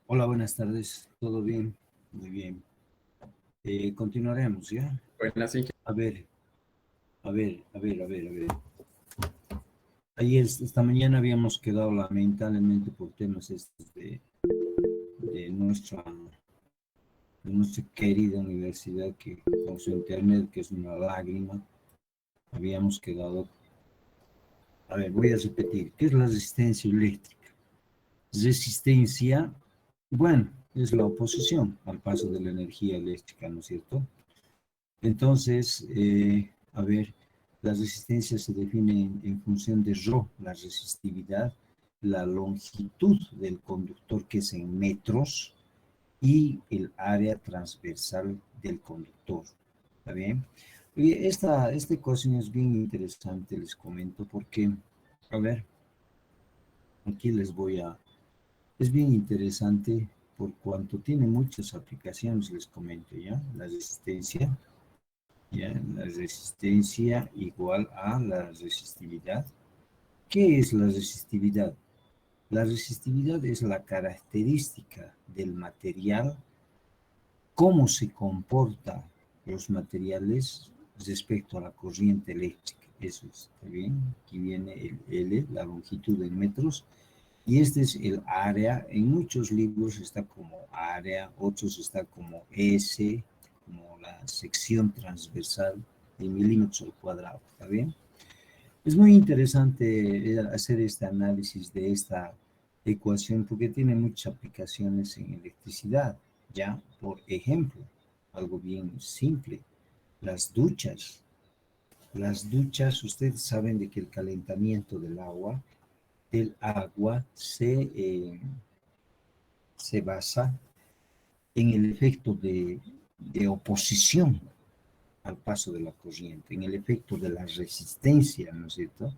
Hola, buenas tardes. ¿Todo bien? Muy bien. Continuaremos, ¿ya? Buenas, Inge. A ver, a ver. Ayer, esta mañana habíamos quedado lamentablemente por temas estos de nuestra querida universidad que con su internet, que es una lágrima, habíamos quedado. A ver, voy a repetir. ¿Qué es la resistencia eléctrica? Resistencia, bueno, es la oposición al paso de la energía eléctrica, ¿no es cierto? Entonces, a ver, la resistencia se define en función de Rho, la resistividad, la longitud del conductor, que es en metros, y el área transversal del conductor. ¿Está bien? Y esta ecuación es bien interesante, les comento, porque, a ver, aquí les voy a... Es bien interesante por cuanto tiene muchas aplicaciones, les comento, ¿ya? La resistencia. ¿Ya? La resistencia igual a la resistividad. ¿Qué es la resistividad? La resistividad es la característica del material, cómo se comportan los materiales respecto a la corriente eléctrica. Eso está bien. Aquí viene el L, la longitud en metros, y este es el área. En muchos libros está como área, otros está como S, como la sección transversal en milímetros al cuadrado. ¿Está bien? Es muy interesante hacer este análisis de esta ecuación porque tiene muchas aplicaciones en electricidad. Ya, por ejemplo, algo bien simple, las duchas. Las duchas, ustedes saben de que el calentamiento del agua se basa en el efecto de oposición al paso de la corriente, en el efecto de la resistencia, ¿no es cierto?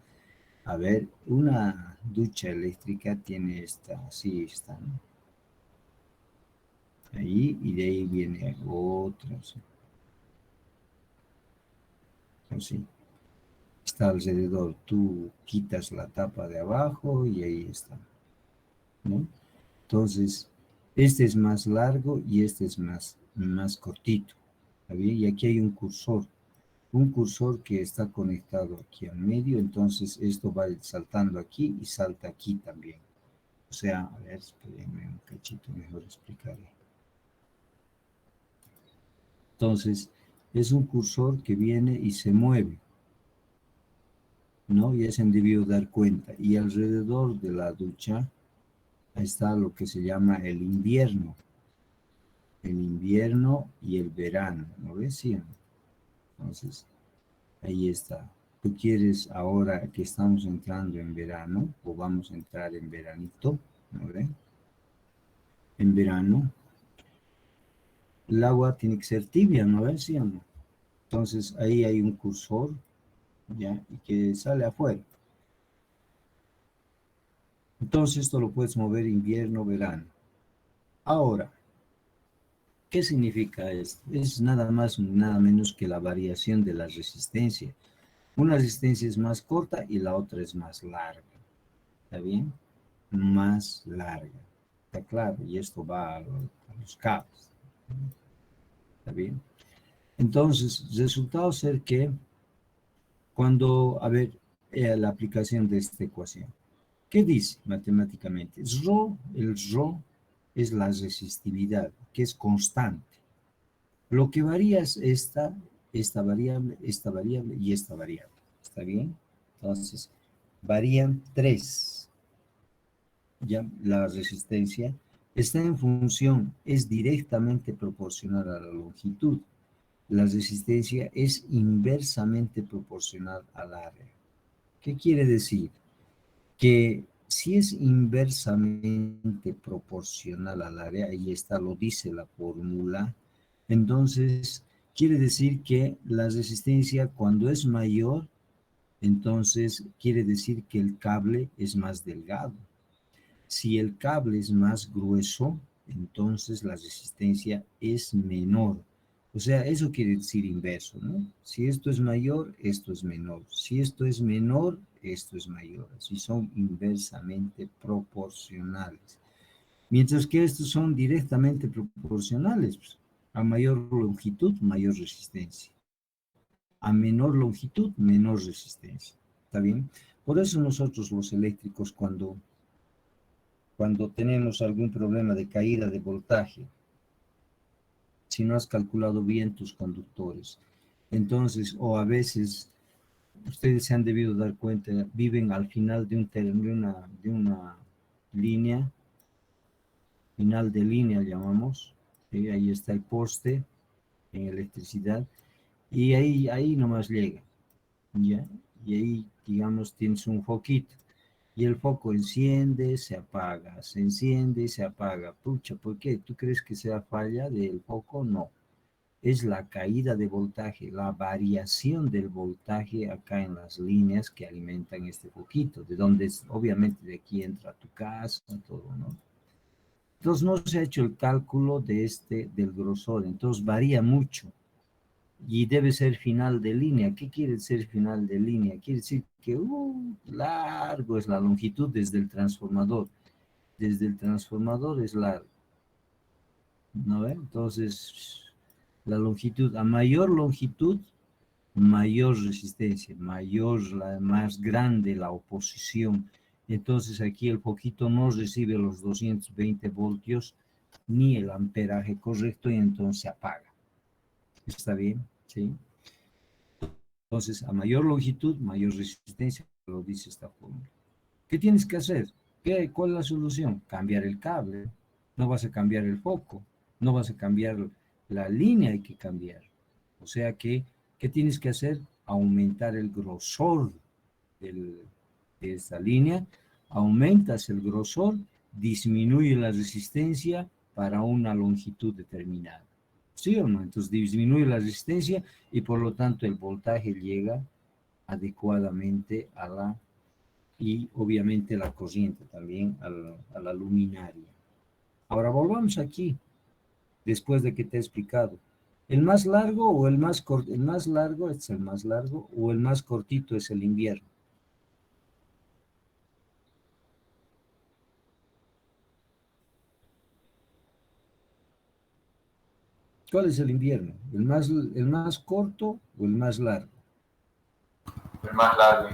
A ver, una ducha eléctrica tiene esta, así está, ¿no? Ahí, y de ahí viene otra, así. Está alrededor, tú quitas la tapa de abajo y ahí está, ¿no? Entonces, este es más largo y este es más cortito. ¿Está bien? Y aquí hay un cursor que está conectado aquí al medio, entonces esto va saltando aquí y salta aquí también. O sea, a ver, espérenme un cachito, mejor explicaré. Entonces, es un cursor que viene y se mueve, ¿no? Ya se han debido dar cuenta. Y alrededor de la ducha está lo que se llama el invierno. El invierno y el verano, ¿no ves? Sí. Entonces, ahí está. Tú quieres ahora que estamos entrando en verano, o vamos a entrar en veranito, ¿no ves? En verano, el agua tiene que ser tibia, ¿no ves? ¿Sí o no? Entonces, ahí hay un cursor, ¿ya? Y que sale afuera. Entonces, esto lo puedes mover invierno, verano. Ahora, ¿qué significa esto? Es nada más, nada menos que la variación de la resistencia. Una resistencia es más corta y la otra es más larga. ¿Está bien? Más larga. ¿Está claro? Y esto va a los cables. ¿Está bien? Entonces, resultado ser que cuando, a ver, la aplicación de esta ecuación. ¿Qué dice matemáticamente? El Rho es la resistividad, que es constante. Lo que varía es esta variable y esta variable. ¿Está bien? Entonces, varían tres. Ya la resistencia está en función, es directamente proporcional a la longitud. La resistencia es inversamente proporcional al área. ¿Qué quiere decir? Que si es inversamente proporcional al área, ahí está, lo dice la fórmula, entonces quiere decir que la resistencia cuando es mayor, entonces quiere decir que el cable es más delgado. Si el cable es más grueso, entonces la resistencia es menor. O sea, eso quiere decir inverso, ¿no? Si esto es mayor, esto es menor. Si esto es menor, esto es mayor. Así son inversamente proporcionales. Mientras que estos son directamente proporcionales. Pues. A mayor longitud, mayor resistencia. A menor longitud, menor resistencia. ¿Está bien? Por eso nosotros los eléctricos, cuando tenemos algún problema de caída de voltaje, si no has calculado bien tus conductores, entonces, o a veces, ustedes se han debido dar cuenta, viven al final de una línea, final de línea llamamos, ¿sí? Ahí está el poste en electricidad, y ahí nomás llega, ¿ya? Y ahí, digamos, tienes un foquito, y el foco enciende, se apaga, se enciende, se apaga. Pucha, ¿por qué? ¿Tú crees que sea falla del foco? No. Es la caída de voltaje, la variación del voltaje acá en las líneas que alimentan este foquito, de donde obviamente de aquí entra tu casa, todo, ¿no? Entonces no se ha hecho el cálculo del grosor, entonces varía mucho y debe ser final de línea. ¿Qué quiere decir final de línea? Quiere decir que largo es la longitud desde el transformador. Desde el transformador es largo, ¿no ve? Entonces, la longitud, a mayor longitud, mayor resistencia, más grande la oposición. Entonces aquí el foquito no recibe los 220 voltios ni el amperaje correcto y entonces se apaga. ¿Está bien? ¿Sí? Entonces, a mayor longitud, mayor resistencia, lo dice esta fórmula. ¿Qué tienes que hacer? ¿Cuál es la solución? Cambiar el cable. No vas a cambiar el foco, no vas a cambiar la línea, hay que cambiar. O sea que, ¿qué tienes que hacer? Aumentar el grosor de esta línea, aumentas el grosor, disminuye la resistencia para una longitud determinada. ¿Sí o no? Entonces disminuye la resistencia y por lo tanto el voltaje llega adecuadamente y obviamente la corriente también a la luminaria. Ahora volvamos aquí, después de que te he explicado. ¿El más largo o el más corto? El más largo es el más largo o el más cortito es el invierno. ¿Cuál es el invierno? El más corto o el más largo? El más largo.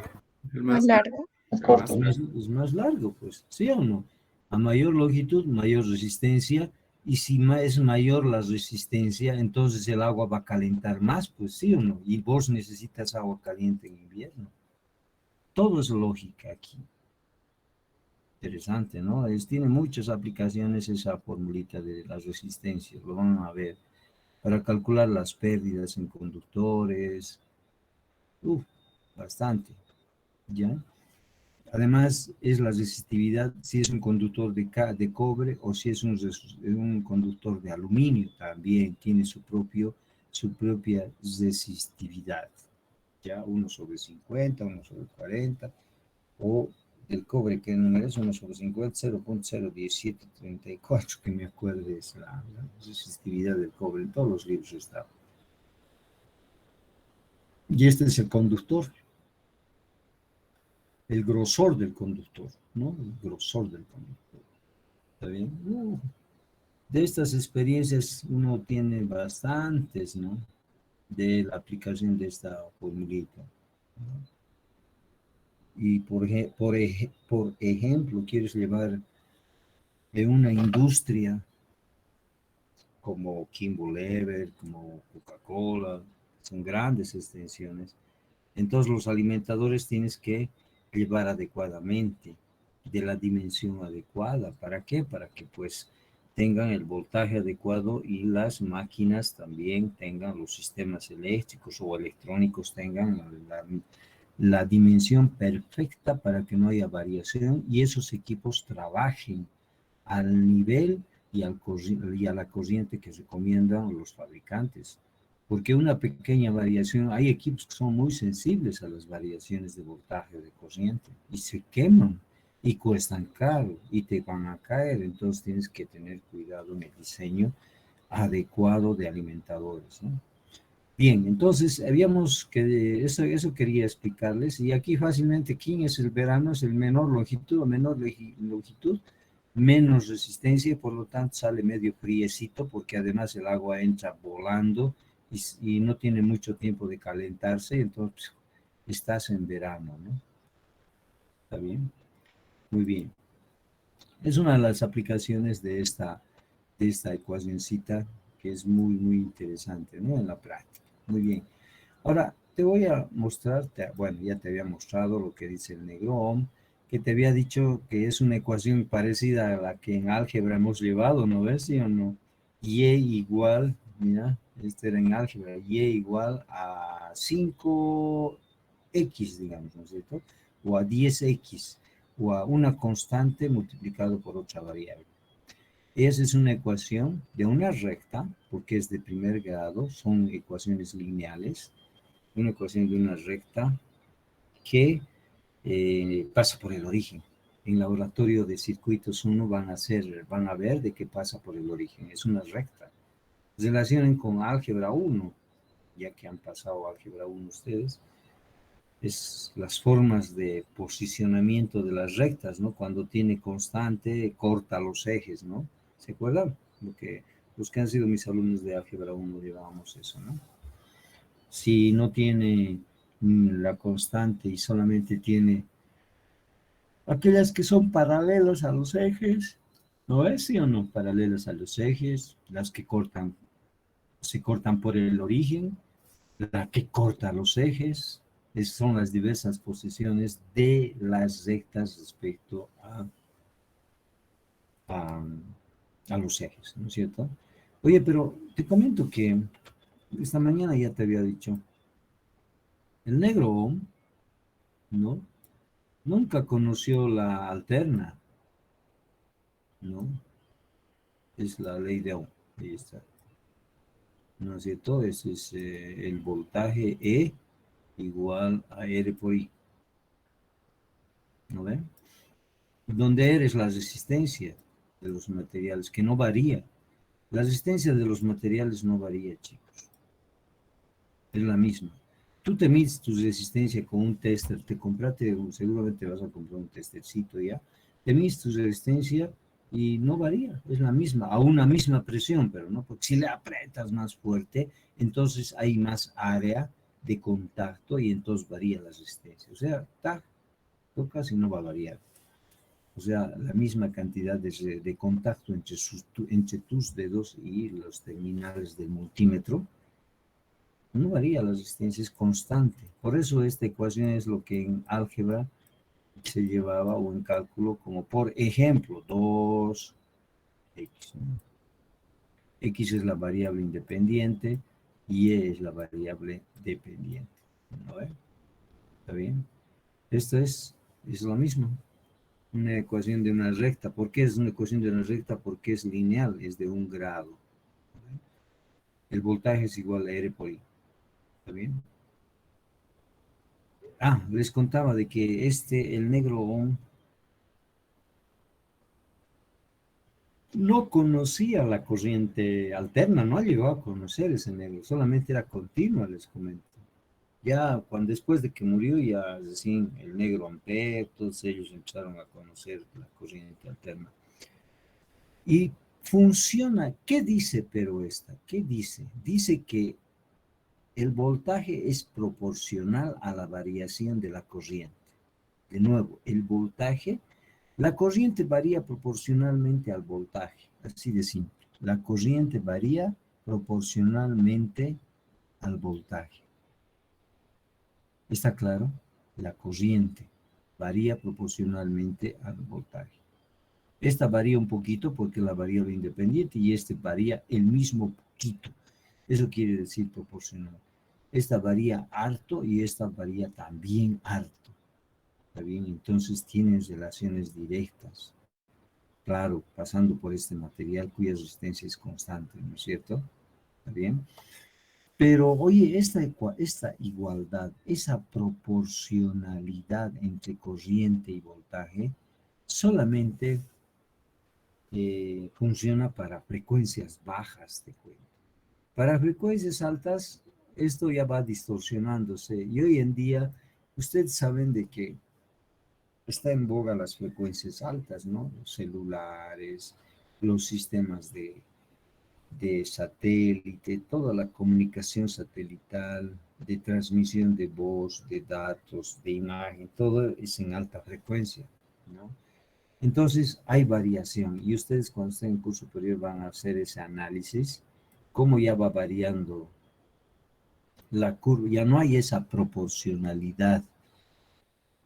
El Más más largo. Corto. Es más largo, pues, ¿sí o no? A mayor longitud, mayor resistencia, y si es mayor la resistencia, entonces el agua va a calentar más, pues, ¿sí o no? Y vos necesitas agua caliente en invierno. Todo es lógica aquí. Interesante, ¿no? Tiene muchas aplicaciones esa formulita de las resistencias, lo van a ver, para calcular las pérdidas en conductores, bastante, ¿ya? Además, es la resistividad, si es un conductor de cobre o si es un conductor de aluminio, también tiene su propia resistividad. Ya 1/50, 1/40, o el cobre que número es 1/50, 0.01734, que me acuerde es la resistividad del cobre, en todos los libros está. Y este es el conductor. El grosor del conductor, ¿no? El grosor del conductor. ¿Está bien? De estas experiencias uno tiene bastantes, ¿no? De la aplicación de esta formulita. ¿No? Y por ejemplo, quieres llevar de una industria como Kimball Ever, como Coca-Cola, son grandes extensiones. Entonces los alimentadores tienes que llevar adecuadamente, de la dimensión adecuada. ¿Para qué? Para que pues tengan el voltaje adecuado y las máquinas también tengan, los sistemas eléctricos o electrónicos tengan la dimensión perfecta para que no haya variación y esos equipos trabajen al nivel y a la corriente que recomiendan los fabricantes. Porque una pequeña variación, hay equipos que son muy sensibles a las variaciones de voltaje de corriente y se queman y cuestan caro y te van a caer. Entonces tienes que tener cuidado en el diseño adecuado de alimentadores, ¿no? Bien, entonces habíamos que eso quería explicarles y aquí fácilmente quién es el verano, es el menor longitud o menor longitud. menos resistencia y por lo tanto sale medio friecito porque además el agua entra volando y no tiene mucho tiempo de calentarse, entonces estás en verano, ¿no? ¿Está bien? Muy bien. Es una de las aplicaciones de esta ecuacioncita que es muy, muy interesante, ¿no? En la práctica. Muy bien. Ahora, te voy a mostrar, bueno, ya te había mostrado lo que dice el negro Ohm, que te había dicho que es una ecuación parecida a la que en álgebra hemos llevado, ¿no ves? ¿Sí o no? Y igual, mira, este era en álgebra, y igual a 5x, digamos, ¿no es cierto? O a 10x, o a una constante multiplicado por otra variable. Esa es una ecuación de una recta, porque es de primer grado, son ecuaciones lineales, una ecuación de una recta que pasa por el origen. En laboratorio de circuitos 1 van a ver de qué pasa por el origen. Es una recta. Relacionen con álgebra 1, ya que han pasado álgebra 1 ustedes. Es las formas de posicionamiento de las rectas, ¿no? Cuando tiene constante, corta los ejes, ¿no? ¿Se acuerdan? Los que han sido mis alumnos de álgebra 1 llevábamos eso, ¿no? Si no tiene la constante y solamente tiene aquellas que son paralelas a los ejes, ¿no es? ¿Sí o no? Paralelas a los ejes, las que se cortan por el origen, la que corta los ejes, esas son las diversas posiciones de las rectas respecto a, a los ejes, ¿no es cierto? Oye, pero te comento que esta mañana ya te había dicho, el negro Ohm, ¿no? Nunca conoció la alterna, ¿no? Es la ley de Ohm, ahí está. ¿No es cierto? Ese es el voltaje E igual a R por I. ¿No ven? Donde R es la resistencia de los materiales, que no varía. La resistencia de los materiales no varía, chicos. Es la misma. Tú te mides tu resistencia con un tester, seguramente vas a comprar un testercito ya. Te mides tu resistencia y no varía, es la misma, a una misma presión, pero no, porque si le aprietas más fuerte, entonces hay más área de contacto y entonces varía la resistencia. O sea, tocas y no va a variar. O sea, la misma cantidad de contacto entre tus dedos y los terminales del multímetro no varía, la resistencia es constante. Por eso esta ecuación es lo que en álgebra se llevaba o en cálculo como, por ejemplo, 2x. ¿No? X es la variable independiente y E es la variable dependiente. ¿No? ¿Está bien? Esto es lo mismo. Una ecuación de una recta. ¿Por qué es una ecuación de una recta? Porque es lineal, es de un grado. El voltaje es igual a R por I. ¿Está bien? Les contaba de que el negro Ohm no conocía la corriente alterna, no ha llegado a conocer ese negro, solamente era continua, les comento. Ya después de que murió, ya recién el negro Ampere, todos ellos empezaron a conocer la corriente alterna. Y funciona, ¿qué dice pero esta? ¿Qué dice? Dice que el voltaje es proporcional a la variación de la corriente. De nuevo, el voltaje, la corriente varía proporcionalmente al voltaje, así de simple. La corriente varía proporcionalmente al voltaje. ¿Está claro? La corriente varía proporcionalmente al voltaje. Esta varía un poquito porque la variable independiente y este varía el mismo poquito. Eso quiere decir proporcional. Esta varía harto y esta varía también harto. ¿Está bien? Entonces tienen relaciones directas. Claro, pasando por este material cuya resistencia es constante, ¿no es cierto? ¿Está bien? Pero, oye, esta igualdad, esa proporcionalidad entre corriente y voltaje, solamente funciona para frecuencias bajas, te cuento. Para frecuencias altas, esto ya va distorsionándose. Y hoy en día, ustedes saben de que está en boga las frecuencias altas, ¿no? Los celulares, los sistemas de satélite, toda la comunicación satelital, de transmisión de voz, de datos, de imagen, todo es en alta frecuencia, ¿no? Entonces hay variación y ustedes cuando estén en curso superior van a hacer ese análisis, cómo ya va variando la curva, ya no hay esa proporcionalidad.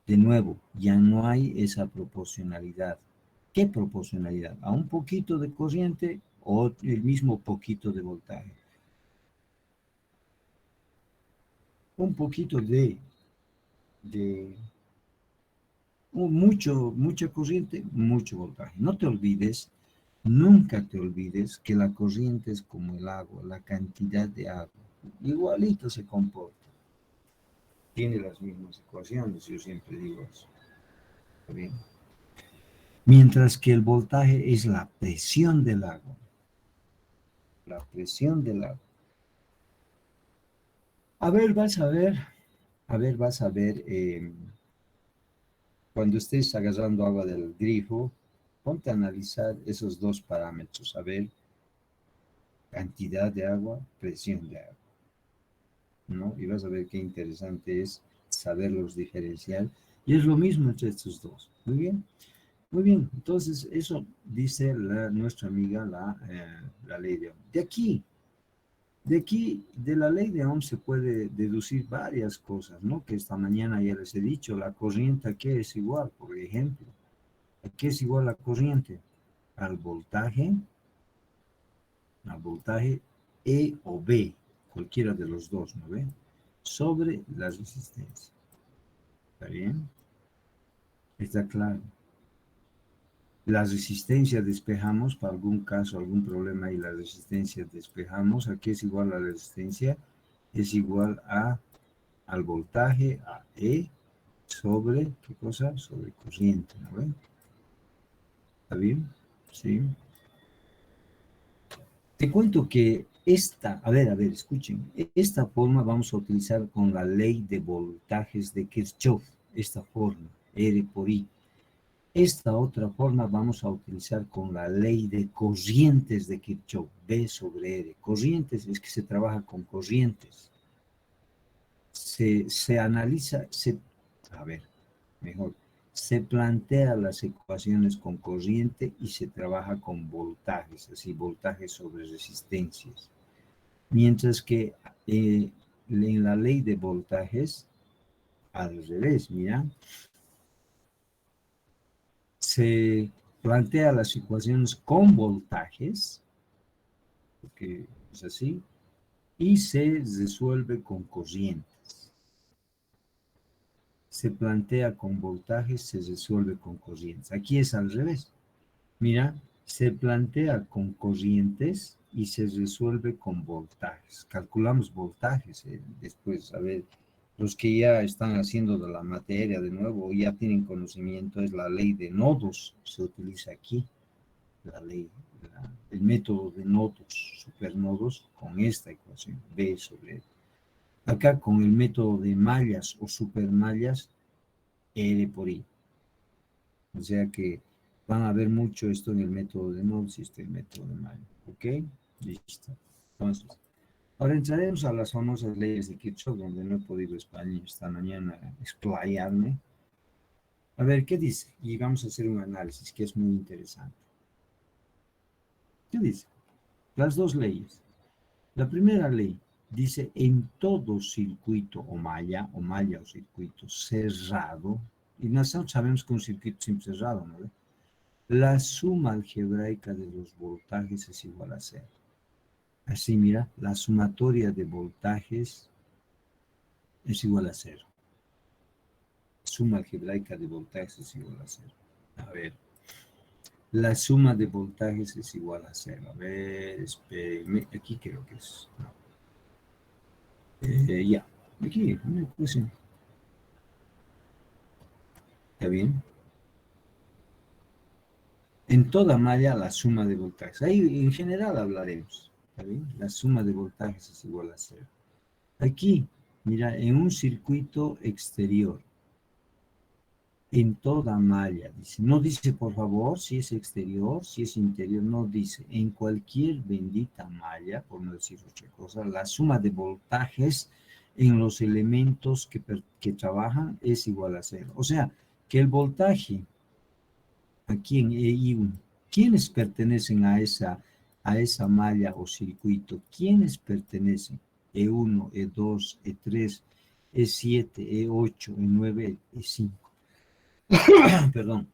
De nuevo, ya no hay esa proporcionalidad. ¿Qué proporcionalidad? A un poquito de corriente o el mismo poquito de voltaje. Un poquito de mucha corriente, mucho voltaje. No te olvides, nunca te olvides que la corriente es como el agua, la cantidad de agua. Igualito se comporta. Tiene las mismas ecuaciones, yo siempre digo eso. ¿Está bien? Mientras que el voltaje es la presión del agua. La presión del agua. A ver, vas a ver, cuando estés agarrando agua del grifo, ponte a analizar esos dos parámetros, a ver, cantidad de agua, presión de agua, ¿no? Y vas a ver qué interesante es saberlos diferenciar. Y es lo mismo entre estos dos. Muy bien. Muy bien, entonces eso dice nuestra amiga la ley de Ohm. De aquí, de la ley de Ohm se puede deducir varias cosas, ¿no? Que esta mañana ya les he dicho, la corriente, ¿a qué es igual? Por ejemplo, ¿a qué es igual la corriente? Al voltaje E o B, cualquiera de los dos, ¿no ve? Sobre la resistencia. ¿Está bien? Está claro. La resistencia despejamos, para algún caso, algún problema y la resistencia despejamos. ¿A qué es igual la resistencia? Es igual al voltaje, a E, sobre, ¿qué cosa? Sobre corriente, ¿no ven? ¿Está bien? Sí. Te cuento que a ver, escuchen, esta forma vamos a utilizar con la ley de voltajes de Kirchhoff, esta forma, R por I. Esta otra forma vamos a utilizar con la ley de corrientes de Kirchhoff, B sobre R. Corrientes es que se trabaja con corrientes. Se analiza, a ver, mejor, se plantea las ecuaciones con corriente y se trabaja con voltajes, así, voltajes sobre resistencias. Mientras que en la ley de voltajes, al revés, mira, se plantea las ecuaciones con voltajes, porque es así, y se resuelve con corrientes. Se plantea con voltajes, se resuelve con corrientes. Aquí es al revés. Mira, se plantea con corrientes y se resuelve con voltajes. Calculamos voltajes después, a ver, los que ya están haciendo de la materia de nuevo, ya tienen conocimiento, es la ley de nodos, se utiliza aquí, la ley, el método de nodos, supernodos, con esta ecuación, B sobre R. Acá con el método de mallas o supermallas, R por I. O sea que van a ver mucho esto en el método de nodos y este método de mallas. ¿Ok? Listo. Entonces, ahora entraremos a las famosas leyes de Kirchhoff, donde no he podido español esta mañana explayarme. A ver, ¿qué dice? Y vamos a hacer un análisis que es muy interesante. ¿Qué dice? Las dos leyes. La primera ley dice en todo circuito o malla o circuito cerrado, y nosotros sabemos que un circuito siempre cerrado, ¿no? La suma algebraica de los voltajes es igual a cero. Así, mira, la sumatoria de voltajes es igual a cero. Suma algebraica de voltajes es igual a cero. A ver, la suma de voltajes es igual a cero. A ver, espérenme, aquí creo que es. No. Ya, aquí, una ecuación. ¿Está bien? En toda malla la suma de voltajes. Ahí en general hablaremos. ¿Está bien? La suma de voltajes es igual a cero. Aquí, mira, en un circuito exterior. en toda malla, dice. No dice, por favor, si es exterior, si es interior, no dice. En cualquier bendita malla, por no decir otra cosa, la suma de voltajes en los elementos que trabajan es igual a cero. O sea, que el voltaje aquí en EI1, ¿quiénes pertenecen a esa malla o circuito? ¿Quiénes pertenecen? E1, E2, E3, E7, E8, E9, E5. Perdón,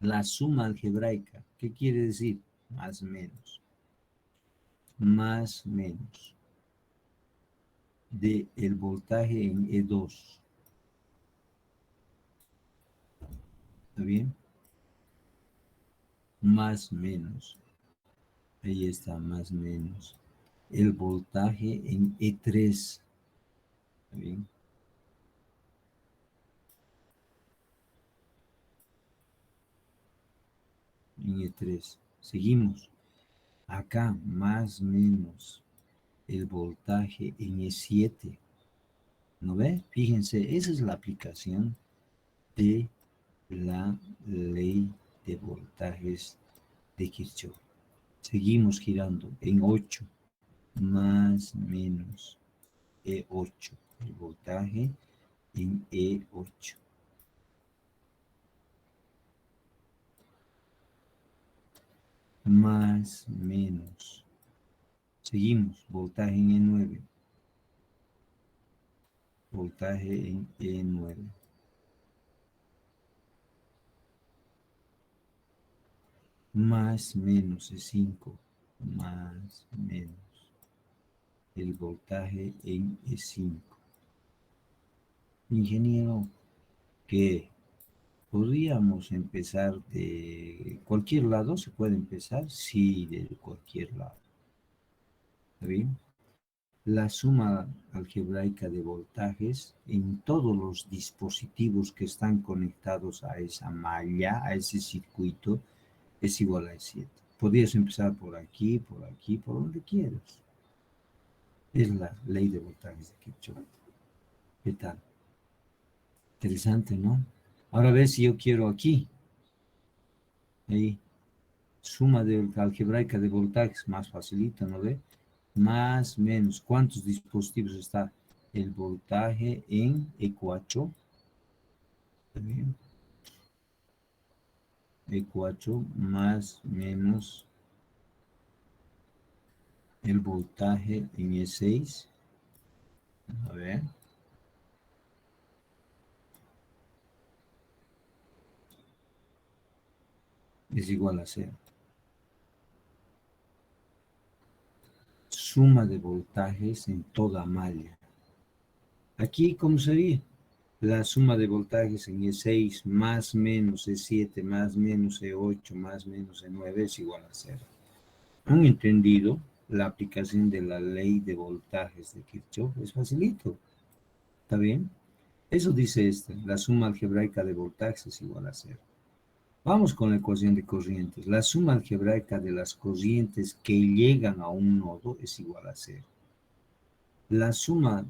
la suma algebraica, ¿qué quiere decir? Más menos, más menos de el voltaje en E2, ¿está bien? Más menos, ahí está, más menos, el voltaje en E3, ¿está bien? En E3, seguimos, acá más menos el voltaje en E7, ¿no ve? Fíjense, esa es la aplicación de la ley de voltajes de Kirchhoff. Seguimos girando en 8 más menos E8, el voltaje en E8. Más menos. Seguimos, voltaje en E9. Voltaje en E9. Más menos E5. Más menos el voltaje en E5. Ingeniero, que podríamos empezar de cualquier lado, ¿se puede empezar? Sí, de cualquier lado. ¿Está bien? La suma algebraica de voltajes en todos los dispositivos que están conectados a esa malla, a ese circuito, es igual a 7. Podrías empezar por aquí, por donde quieras. Es la ley de voltajes de Kirchhoff. ¿Qué tal? Interesante, ¿no? Ahora ves si yo quiero aquí. Ahí. Suma de algebraica de voltajes, más facilita, ¿no ve? Más, menos. ¿Cuántos dispositivos está? El voltaje en E4. Bien. E4 más, menos el voltaje en E6. A ver. Es igual a 0. Suma de voltajes en toda malla. Aquí, ¿cómo sería? La suma de voltajes en E6 más menos E7 más menos E8 más menos E9 es igual a 0. ¿Han entendido la aplicación de la ley de voltajes de Kirchhoff? Es facilito. ¿Está bien? Eso dice la suma algebraica de voltajes es igual a 0. Vamos con la ecuación de corrientes. La suma algebraica de las corrientes que llegan a un nodo es igual a 0. La suma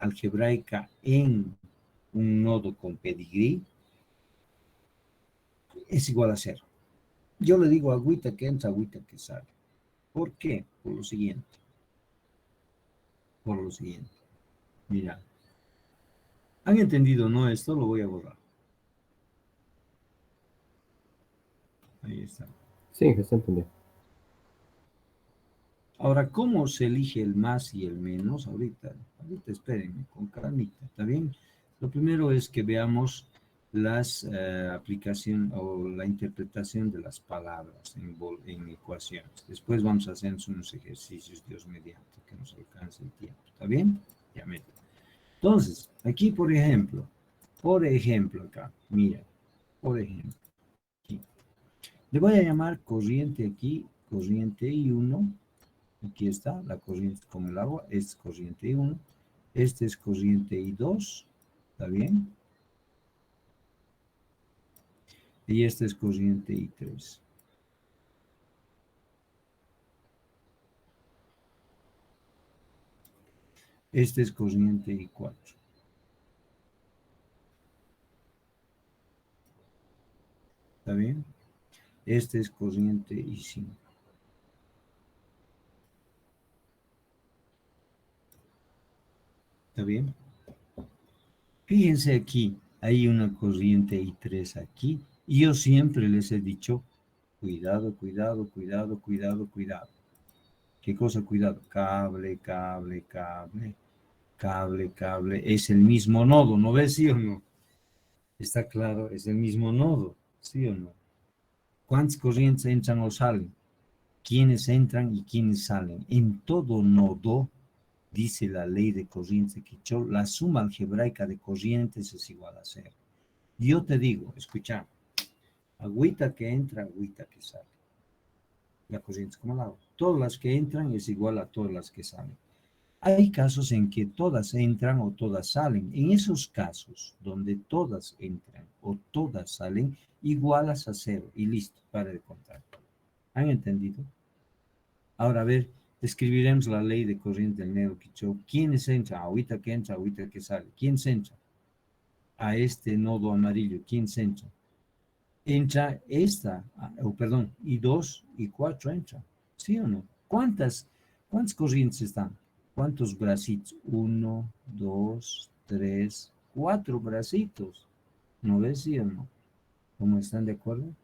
algebraica en un nodo con pedigrí es igual a 0. Yo le digo agüita que entra, agüita que sale. ¿Por qué? Por lo siguiente. Por lo siguiente. Mira. ¿Han entendido? No, esto lo voy a borrar. Ahí está. Sí, está entendido. Ahora, ¿cómo se elige el más y el menos? Ahorita espérenme, con calmita, ¿está bien? Lo primero es que veamos las aplicación o la interpretación de las palabras en ecuaciones. Después vamos a hacer unos ejercicios, Dios mediante, que nos alcance el tiempo, ¿está bien? Ya me. Entonces, aquí, por ejemplo, acá, mira, por ejemplo, aquí. Le voy a llamar corriente aquí, corriente I1. Aquí está la corriente con el agua. Este es corriente I1. Este es corriente I2. ¿Está bien? Y este es corriente I3. Este es corriente I4. ¿Está bien? Este es corriente I5. ¿Está bien? Fíjense aquí, hay una corriente I3 aquí, y yo siempre les he dicho, cuidado, cuidado, cuidado, cuidado, cuidado. ¿Qué cosa cuidado? Cable, cable, cable, cable, cable. Es el mismo nodo, ¿no ves, sí o no? Está claro, es el mismo nodo, ¿sí o no? ¿Cuántas corrientes entran o salen? ¿Quiénes entran y quiénes salen? En todo nodo, dice la ley de corrientes de Kirchhoff, la suma algebraica de corrientes es igual a cero. Yo te digo, escucha, agüita que entra, agüita que sale. La corriente es como el agua. Todas las que entran es igual a todas las que salen. Hay casos en que todas entran o todas salen. En esos casos, donde todas entran o todas salen, igualas a cero y listo, para de contar. ¿Han entendido? Ahora, a ver, escribiremos la ley de corriente del negro Kirchhoff. ¿Quiénes entran? Ahorita que entra, ahorita que sale. ¿Quién se entra? A este nodo amarillo. ¿Quién se entra? Entra esta, perdón, y 2 y 4 entran. ¿Sí o no? ¿Cuántas corrientes están? ¿Cuántos bracitos? 1, 2, 3, 4 bracitos. ¿No ves, sí o no? ¿Cómo están de acuerdo?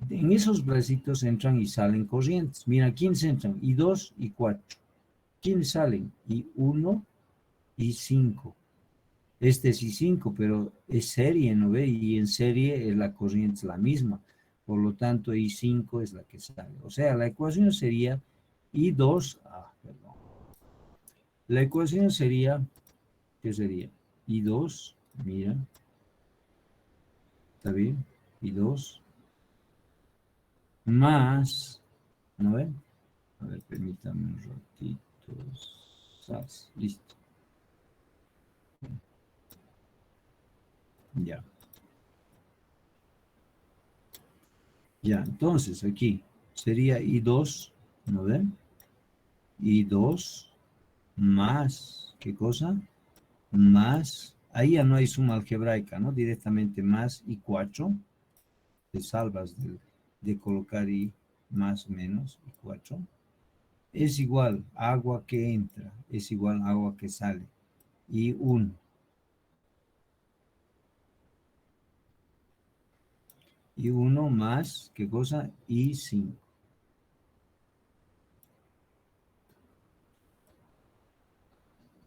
En esos bracitos entran y salen corrientes. Mira, ¿quiénes entran? Y 2 y 4. ¿Quiénes salen? Y 1 y 5. Este es I5, pero es serie, ¿no ve? Y en serie la corriente es la misma. Por lo tanto, I5 es la que sale. O sea, la ecuación sería I2, perdón. La ecuación sería, ¿qué sería? I2, mira, ¿está bien? I2 más, ¿no ven? A ver, permítame un ratito. Listo. Ya. Ya, entonces aquí sería I2, ¿no ven? I2 más, ¿qué cosa? Más, ahí ya no hay suma algebraica, ¿no? Directamente más I4, te salvas de colocar I más menos I4, es igual agua que entra, es igual agua que sale, I1. I1 más, ¿qué cosa? I5.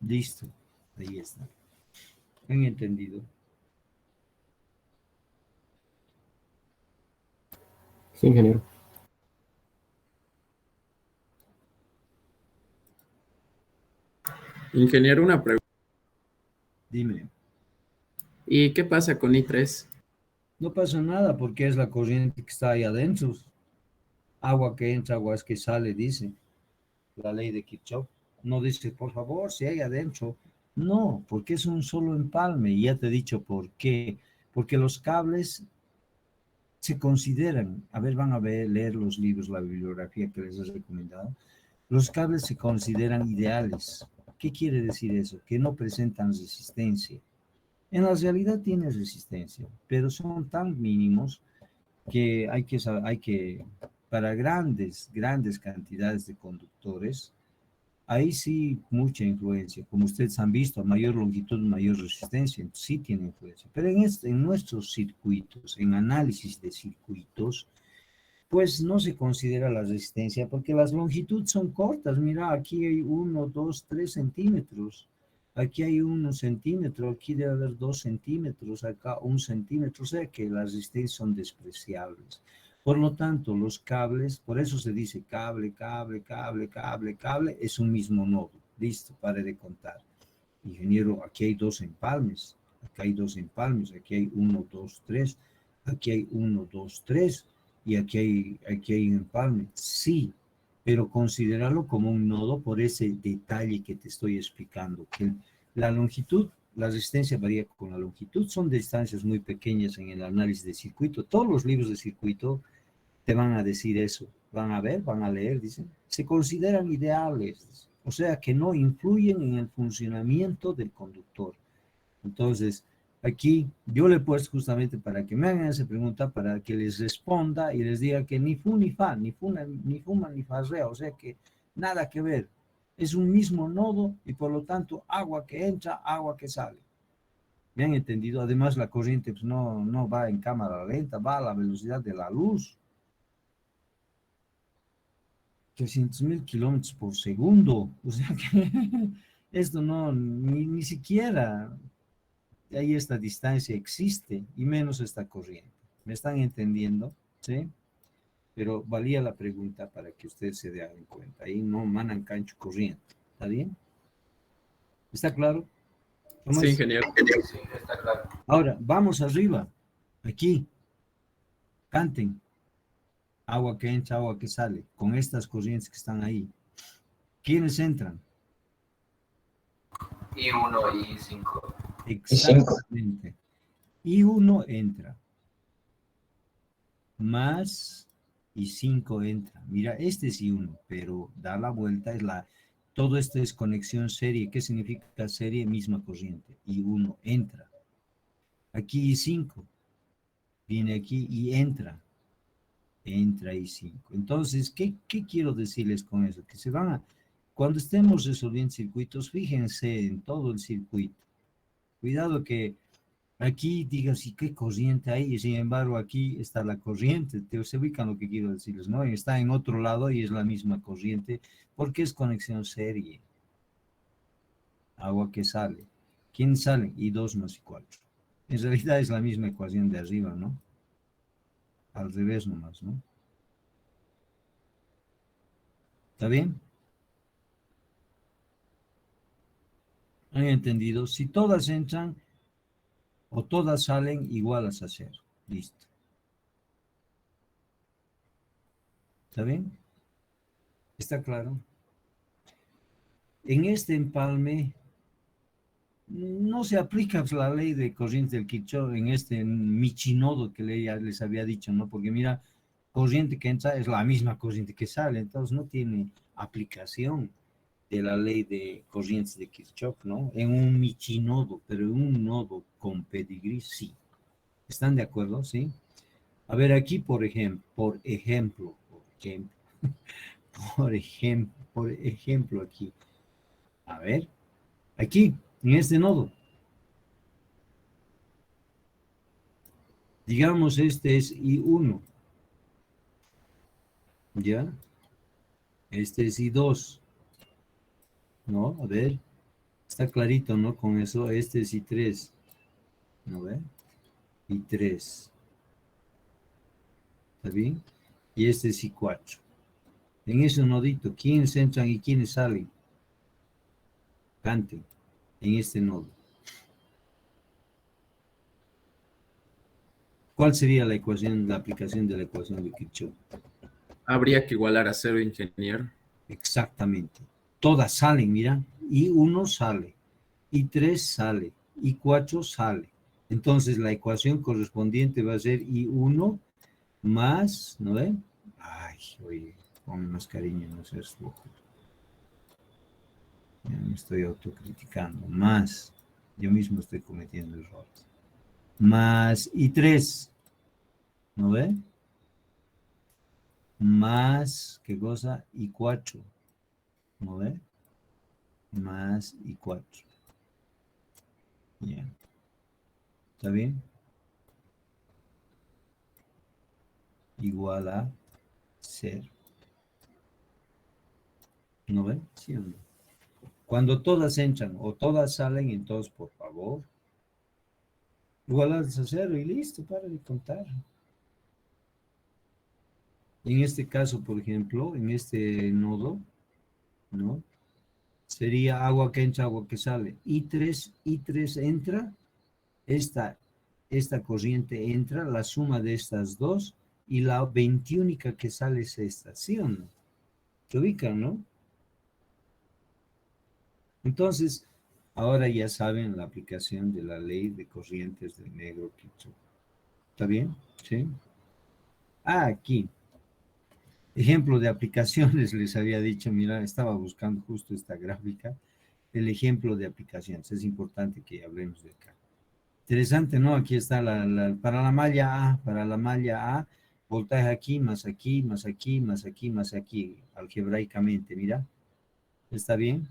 Listo, ahí está. ¿Han entendido? Sí, ingeniero. Ingeniero, una pregunta. Dime. ¿Y qué pasa con I3? No pasa nada porque es la corriente que está ahí adentro. Agua que entra, agua es que sale, dice la ley de Kirchhoff. No dice, por favor, si hay adentro. No, porque es un solo empalme. Y ya te he dicho por qué. Porque los cables se consideran, a ver, van a ver, leer los libros, la bibliografía que les he recomendado. Los cables se consideran ideales. ¿Qué quiere decir eso? Que no presentan resistencia. En la realidad tiene resistencia, pero son tan mínimos que para grandes cantidades de conductores, ahí sí mucha influencia. Como ustedes han visto, a mayor longitud, mayor resistencia, sí tiene influencia. Pero en nuestros circuitos, en análisis de circuitos, pues no se considera la resistencia porque las longitudes son cortas. Mira, aquí hay 1, 2, 3 centímetros. Aquí hay 1 centímetro, aquí debe haber 2 centímetros, acá 1 centímetro, o sea que las resistencias son despreciables. Por lo tanto, los cables, por eso se dice cable, cable, cable, cable, cable, es un mismo nodo. Listo, pare de contar. Ingeniero, aquí hay 2 empalmes, aquí hay 2 empalmes, aquí hay 1, 2, 3, aquí hay 1, 2, 3 y aquí hay un empalme. Sí, pero considerarlo como un nodo por ese detalle que te estoy explicando, que la longitud, la resistencia varía con la longitud, son distancias muy pequeñas en el análisis de circuito. Todos los libros de circuito te van a decir eso, van a ver, van a leer, dicen, se consideran ideales, o sea que no influyen en el funcionamiento del conductor. Entonces, Aquí yo le he puesto justamente para que me hagan esa pregunta, para que les responda y les diga que ni fu ni fa, ni fuma ni farrea, o sea que nada que ver. Es un mismo nodo y por lo tanto agua que entra, agua que sale. ¿Me han entendido? Además la corriente pues, no va en cámara lenta, va a la velocidad de la luz. 300.000 kilómetros por segundo. O sea que esto no, ni siquiera ahí esta distancia existe, y menos esta corriente. ¿Me están entendiendo? ¿Sí? Pero valía la pregunta para que ustedes se den cuenta. Ahí no manan cancho corriente. ¿Está bien? ¿Está claro? ¿Cómo Sí, es? ingeniero. Sí, está claro. Ahora, vamos arriba. Aquí. Canten. Agua que entra, agua que sale. Con estas corrientes que están ahí. ¿Quiénes entran? I1 y I5. Exactamente. Y uno entra. Más y 5 entra. Mira, este es I1, pero da la vuelta, todo esto es conexión serie. ¿Qué significa serie? Misma corriente. I1 entra. Aquí I5, viene aquí y entra. Entra I5. Entonces, ¿qué quiero decirles con eso? Que cuando estemos resolviendo circuitos, fíjense en todo el circuito. Cuidado que aquí digas, ¿y qué corriente hay? Y sin embargo, aquí está la corriente. Se ubican lo que quiero decirles, ¿no? Está en otro lado y es la misma corriente porque es conexión serie. Agua que sale. ¿Quién sale? I2 más I4. En realidad es la misma ecuación de arriba, ¿no? Al revés nomás, ¿no? ¿Está bien? ¿Han entendido? Si todas entran o todas salen, igualas a cero. Listo. ¿Está bien? ¿Está claro? En este empalme no se aplica la ley de corriente del Kirchhoff en este michinodo que les había dicho, ¿no? Porque mira, corriente que entra es la misma corriente que sale, entonces no tiene aplicación de la ley de corrientes de Kirchhoff, ¿no? En un michinodo, pero en un nodo con pedigrí, sí. ¿Están de acuerdo? ¿Sí? A ver, aquí, por ejemplo, por ejemplo, aquí. A ver, aquí, en este nodo. Digamos, este es I1, ¿ya? Este es I2, ¿no? A ver, está clarito, ¿no? Con eso, este es I3, ¿no ve? I3, ¿está bien? Y este es I4. En ese nodito, ¿quiénes entran y quiénes salen? Canten en este nodo. ¿Cuál sería la ecuación, la aplicación de la ecuación de Kirchhoff? Habría que igualar a cero, ingeniero. Exactamente. Todas salen, mira. I1 sale, I3 sale, I4 sale. Entonces la ecuación correspondiente va a ser I1 más, ¿no ve? Ay, oye, ponme más cariño, no seas loco. Ya me estoy autocriticando. Más, yo mismo estoy cometiendo errores. Más I3, ¿no ve? Más, ¿qué cosa? I4, ¿no ve? Más I4. Ya. ¿Está bien? Igual a 0. ¿No ven? ¿Sí o no? Cuando todas entran o todas salen, entonces, por favor, igualas a 0 y listo, para de contar. En este caso, por ejemplo, en este nodo, ¿no? Sería agua que entra, agua que sale. I3 entra, esta corriente entra, la suma de estas dos, y la 21 que sale es esta, ¿sí o no? Se ubican, ¿no? Entonces, ahora ya saben la aplicación de la ley de corrientes del negro Kirchhoff. ¿Está bien? ¿Sí? Ah, aquí. Ejemplo de aplicaciones, les había dicho, mira, estaba buscando justo esta gráfica, el ejemplo de aplicaciones. Es importante que hablemos de acá. Interesante, ¿no? Aquí está para la malla A, voltaje aquí, más aquí, más aquí, más aquí, más aquí, algebraicamente, mira. ¿Está bien?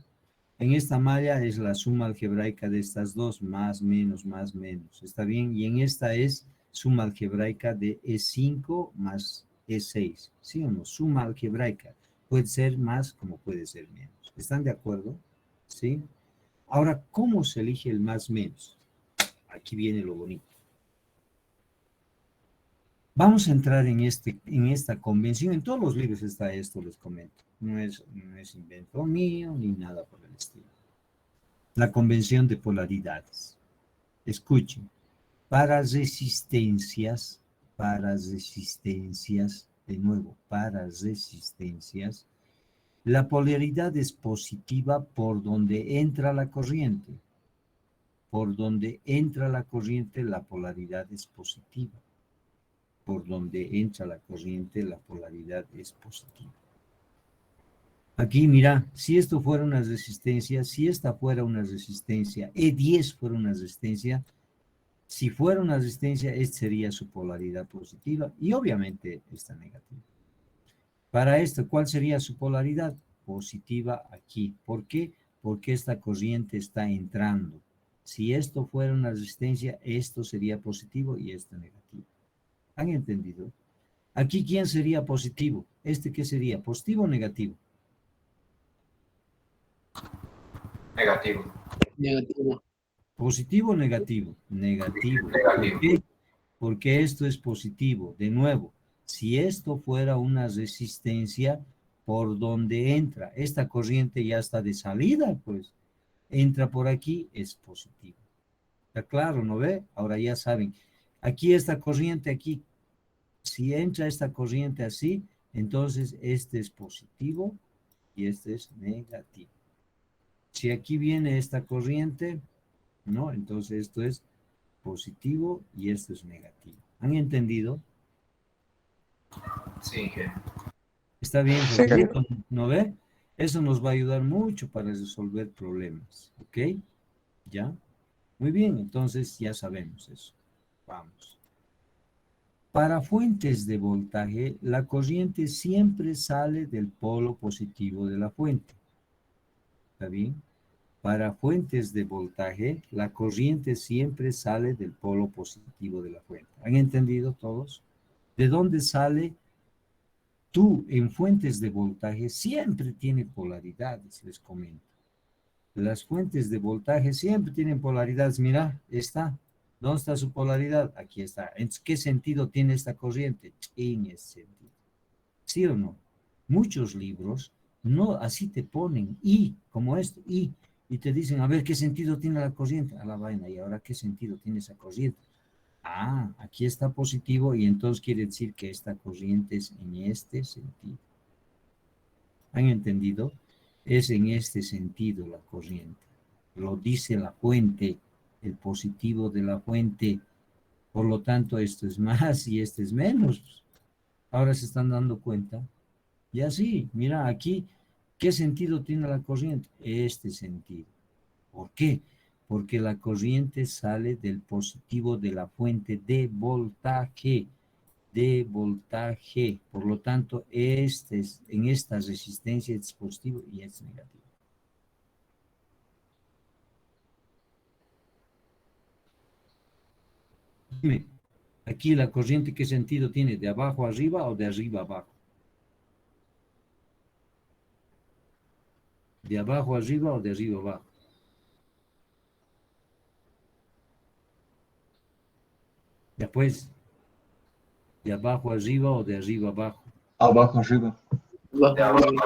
En esta malla es la suma algebraica de estas dos, más, menos, más, menos. ¿Está bien? Y en esta es suma algebraica de E5 más E6. ¿Sí o no? Suma algebraica. Puede ser más como puede ser menos. ¿Están de acuerdo? ¿Sí? Ahora, ¿cómo se elige el más menos? Aquí viene lo bonito. Vamos a entrar en esta convención. En todos los libros está esto, les comento. No es invento mío ni nada por el estilo. La convención de polaridades. Escuchen. Para resistencias, de nuevo, para resistencias, la polaridad es positiva por donde entra la corriente. Por donde entra la corriente, la polaridad es positiva. Por donde entra la corriente, la polaridad es positiva. Aquí, mira, si esto fuera una resistencia, si esta fuera una resistencia, E10 fuera una resistencia, si fuera una resistencia, esta sería su polaridad positiva y obviamente esta negativa. Para esto, ¿cuál sería su polaridad? Positiva aquí. ¿Por qué? Porque esta corriente está entrando. Si esto fuera una resistencia, esto sería positivo y esto negativo. ¿Han entendido? Aquí, ¿quién sería positivo? ¿Qué sería? ¿Positivo o negativo? Negativo. Negativo. ¿Positivo o negativo? Negativo. Negativo. ¿Por qué? Porque esto es positivo. De nuevo, si esto fuera una resistencia, por donde entra, esta corriente ya está de salida, pues entra por aquí, es positivo. ¿Está claro, no ve? Ahora ya saben. Aquí esta corriente, aquí, si entra esta corriente así, entonces este es positivo y este es negativo. Si aquí viene esta corriente, ¿no? Entonces esto es positivo y esto es negativo. ¿Han entendido? Sí, que Está bien, facilito, ¿no ve? Eso nos va a ayudar mucho para resolver problemas, ¿ok? ¿Ya? Muy bien, entonces ya sabemos eso. Vamos. Para fuentes de voltaje, la corriente siempre sale del polo positivo de la fuente. ¿Está bien? Para fuentes de voltaje, la corriente siempre sale del polo positivo de la fuente. ¿Han entendido todos? ¿De dónde sale? Tú en fuentes de voltaje siempre tiene polaridades, les comento. Las fuentes de voltaje siempre tienen polaridades. Mira, está. ¿Dónde está su polaridad? Aquí está. ¿En qué sentido tiene esta corriente? En ese sentido. ¿Sí o no? Muchos libros no así te ponen y, como esto, y te dicen, a ver, ¿qué sentido tiene la corriente? A la vaina, ¿y ahora qué sentido tiene esa corriente? Ah, aquí está positivo y entonces quiere decir que esta corriente es en este sentido. ¿Han entendido? Es en este sentido la corriente. Lo dice la fuente, el positivo de la fuente. Por lo tanto, esto es más y esto es menos. Ahora se están dando cuenta. Y así, mira aquí, ¿qué sentido tiene la corriente? Este sentido. ¿Por qué? Porque la corriente sale del positivo de la fuente de voltaje. Por lo tanto, en esta resistencia es positivo y es negativo. Dime, aquí la corriente, ¿qué sentido tiene? ¿De abajo arriba o de arriba abajo? ¿De abajo arriba o de arriba abajo? Ya pues, ¿de abajo arriba o de arriba abajo? Abajo, arriba. de abajo arriba.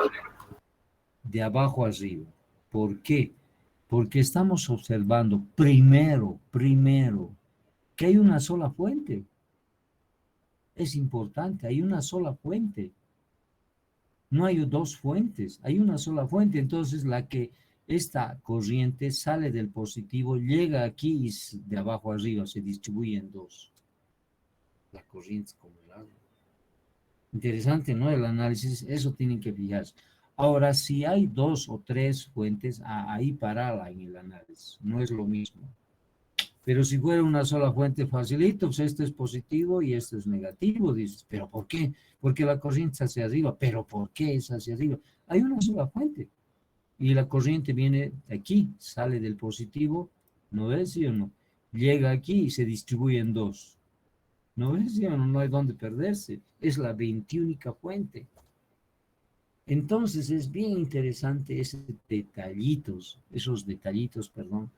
De abajo arriba. ¿Por qué? Porque estamos observando primero, que hay una sola fuente. Es importante, hay una sola fuente. No hay dos fuentes, hay una sola fuente. Entonces, esta corriente sale del positivo, llega aquí y de abajo arriba se distribuye en dos. La corriente es como el agua. Interesante, ¿no? El análisis, eso tienen que fijarse. Ahora, si hay dos o tres fuentes, ahí parala en el análisis. No es lo mismo. Pero si fuera una sola fuente facilito, pues esto es positivo y esto es negativo, dices, ¿pero por qué? Porque la corriente es hacia arriba, ¿pero por qué es hacia arriba? Hay una sola fuente y la corriente viene de aquí, sale del positivo, ¿no ves, sí o no? Llega aquí y se distribuye en dos, ¿no ves, sí o no? No hay dónde perderse, es la 21ª fuente. Entonces es bien interesante esos detallitos, perdón,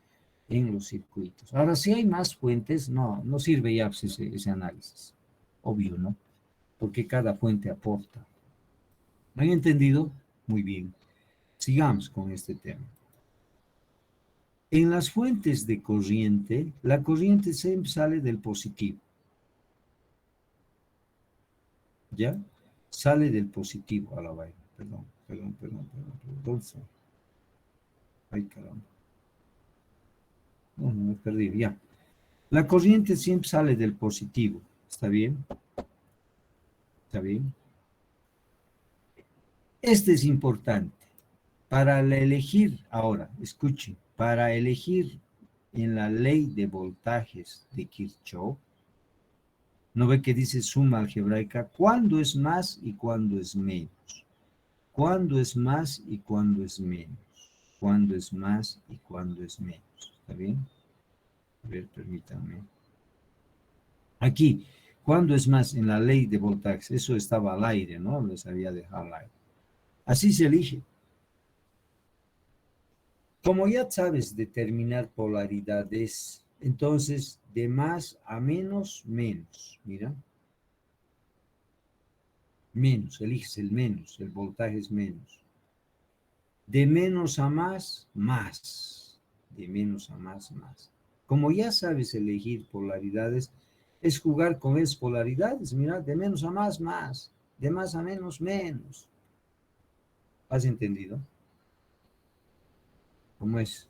en los circuitos. Ahora, si hay más fuentes, no sirve ya pues, ese análisis. Obvio, ¿no? Porque cada fuente aporta. ¿Me han entendido? Muy bien. Sigamos con este tema. En las fuentes de corriente, la corriente siempre sale del positivo. ¿Ya? Sale del positivo a la vaina. Perdón. Entonces, ay, caramba. No, me perdí, ya. La corriente siempre sale del positivo. ¿Está bien? ¿Está bien? Este es importante. Para elegir, ahora, escuchen, para elegir en la ley de voltajes de Kirchhoff, ¿no ve que dice suma algebraica? ¿Cuándo es más y cuándo es menos? ¿Cuándo es más y cuándo es menos? ¿Cuándo es más y cuándo es menos? ¿Está bien? A ver, permítanme. Aquí, ¿cuándo es más en la ley de voltajes? Eso estaba al aire, ¿no? Les había dejado al aire. Así se elige. Como ya sabes determinar polaridades, entonces de más a menos, menos. Mira. Menos, eliges el menos, el voltaje es menos. De menos a más, más. De menos a más, más. Como ya sabes elegir polaridades, es jugar con esas polaridades. Mira, de menos a más, más. De más a menos, menos. ¿Has entendido? ¿Cómo es?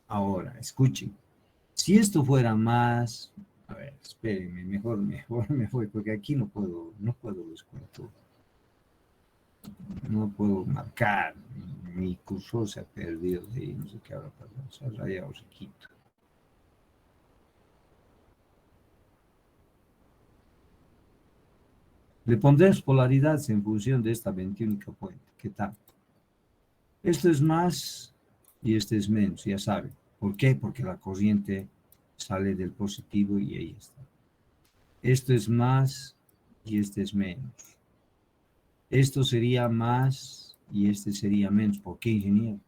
Ahora, escuchen. Si esto fuera más, a ver, espérenme, mejor me voy, porque aquí no puedo descuento. No puedo marcar. Mi cursor se ha perdido de ahí, no sé qué habrá pasado. Se ha rayado, se quito. Le pondremos polaridades en función de esta 21ª fuente. ¿Qué tal? Esto es más y este es menos, ya saben. ¿Por qué? Porque la corriente sale del positivo y ahí está. Esto es más y este es menos. Esto sería más y este sería menos. ¿Por qué, ingeniero?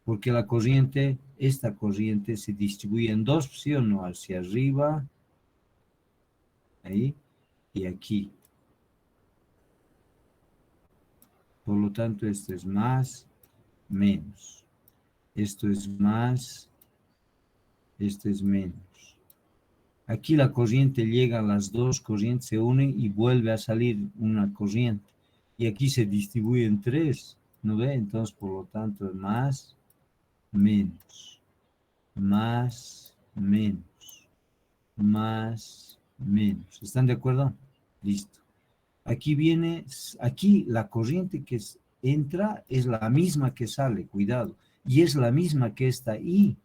Porque la corriente, esta corriente se distribuye en dos, ¿sí o no? Hacia arriba, ahí, y aquí. Por lo tanto, esto es más, menos. Esto es más, esto es menos. Aquí la corriente llega, las dos corrientes se unen y vuelve a salir una corriente. Y aquí se distribuye en tres, ¿no ve? Entonces, por lo tanto, más, menos, más, menos, más, menos. ¿Están de acuerdo? Listo. Aquí viene, aquí la corriente que entra es la misma que sale, cuidado, y es la misma que está ahí.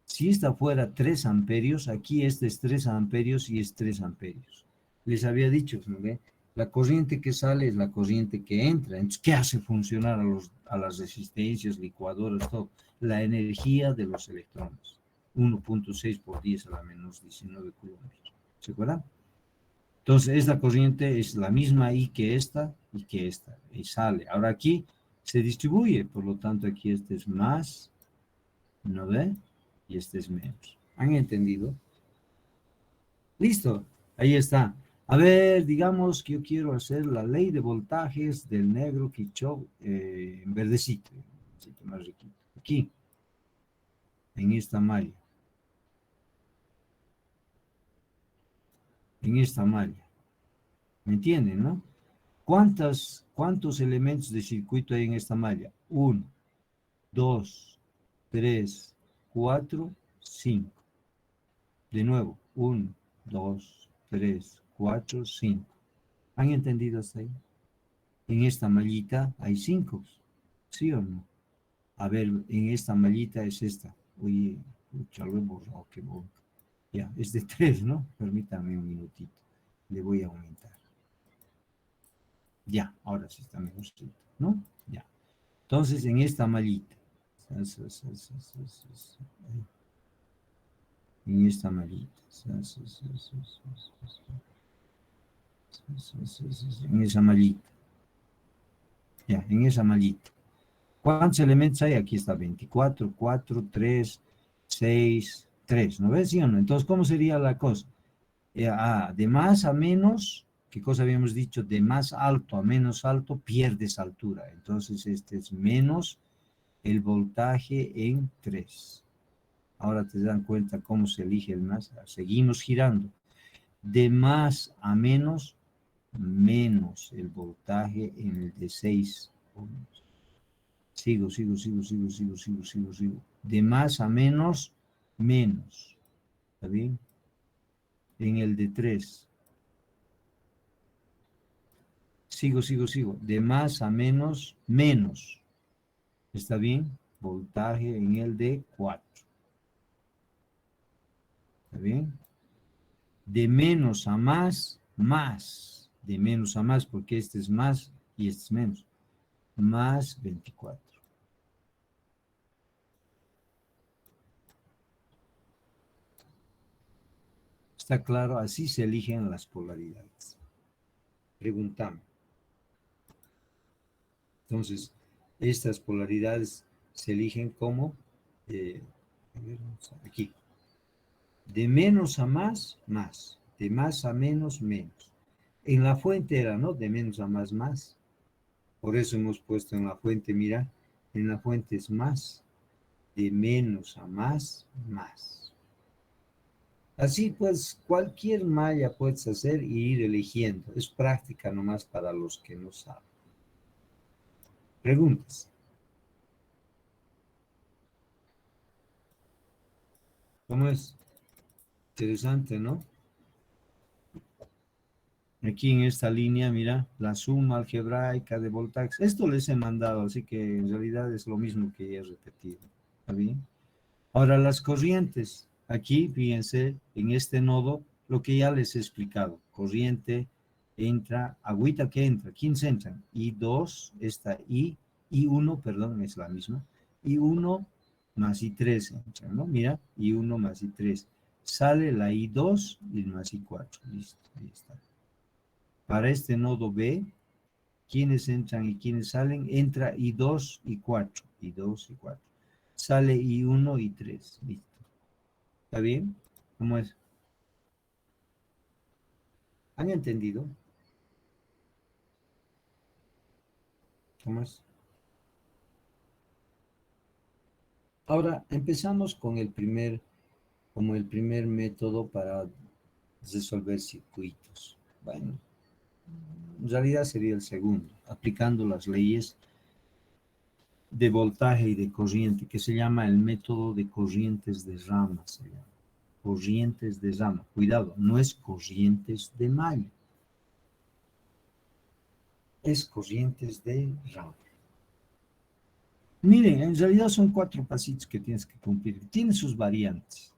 Si esta fuera 3 amperios, aquí este es 3 amperios y es 3 amperios. Les había dicho, ¿no ve? La corriente que sale es la corriente que entra. Entonces, ¿qué hace funcionar a las resistencias, licuadoras, todo? La energía de los electrones. 1.6 por 10 a la menos 19 coulombs. ¿Se acuerdan? Entonces, esta corriente es la misma ahí que esta, y sale. Ahora aquí se distribuye, por lo tanto, aquí este es más, ¿no ve? Y este es menos. ¿Han entendido? Listo, ahí está. A ver, digamos que yo quiero hacer la ley de voltajes del negro Kirchhoff en verdecito, más riquito. Aquí, en esta malla. En esta malla. ¿Me entienden, no? ¿Cuántos elementos de circuito hay en esta malla? 1, 2, 3, 4, 5. De nuevo, 1, 2, 3, 4, 5. ¿Han entendido hasta ahí? En esta mallita hay 5, ¿sí o no? A ver, en esta mallita es esta. Uy, Pucha, lo he borrado, qué bueno. Ya, es de 3, ¿no? Permítame un minutito. Le voy a aumentar. Ya, ahora sí está mejorcito, ¿no? Ya. Entonces, en esta mallita. En esta mallita. En esa mallita. Ya, en esa mallita. ¿Cuántos elementos hay? Aquí está 24, 4, 3, 6, 3. ¿No ves? ¿Sí o no? Entonces, ¿cómo sería la cosa? De más a menos, ¿qué cosa habíamos dicho? De más alto a menos alto, pierdes altura. Entonces, este es menos el voltaje en 3. Ahora te dan cuenta cómo se elige el más. Seguimos girando. De más a menos, menos el voltaje en el de 6 ohms. Sigo. De más a menos, menos. ¿Está bien? En el de 3. Sigo. De más a menos, menos. ¿Está bien? Voltaje en el de 4. ¿Está bien? De menos a más, más. De menos a más, porque este es más y este es menos. Más 24. ¿Está claro? Así se eligen las polaridades. Preguntame. Entonces, estas polaridades se eligen como, aquí, de menos a más, más, de más a menos, menos. En la fuente era, ¿no? De menos a más, más. Por eso hemos puesto en la fuente, mira, en la fuente es más, de menos a más, más. Así pues, cualquier malla puedes hacer y ir eligiendo. Es práctica nomás para los que no saben. Preguntas. ¿Cómo es? Interesante, ¿no? Aquí en esta línea, mira, la suma algebraica de voltajes. Esto les he mandado, así que en realidad es lo mismo que he repetido. ¿Está bien? Ahora, las corrientes. Aquí, fíjense, en este nodo, lo que ya les he explicado. Corriente, entra, agüita que entra. ¿Quiénes entran? I2, esta I1, perdón, es la misma. I1 más I3 entran, ¿no? Mira, I1 más I3. Sale la I2 y el más I4. Listo, ahí está. Para este nodo B, ¿quiénes entran y quiénes salen? Entra I2 y 4. I2 y 4. Sale I1 y 3. Listo. ¿Está bien? ¿Cómo es? ¿Han entendido? ¿Cómo es? Ahora, empezamos con el primer método para resolver circuitos. Bueno, en realidad sería el segundo, aplicando las leyes de voltaje y de corriente, que se llama el método de corrientes de rama, se llama. Corrientes de rama. Cuidado, no es corrientes de malla. Es corrientes de rama. Miren, en realidad son 4 pasitos que tienes que cumplir. Tiene sus variantes,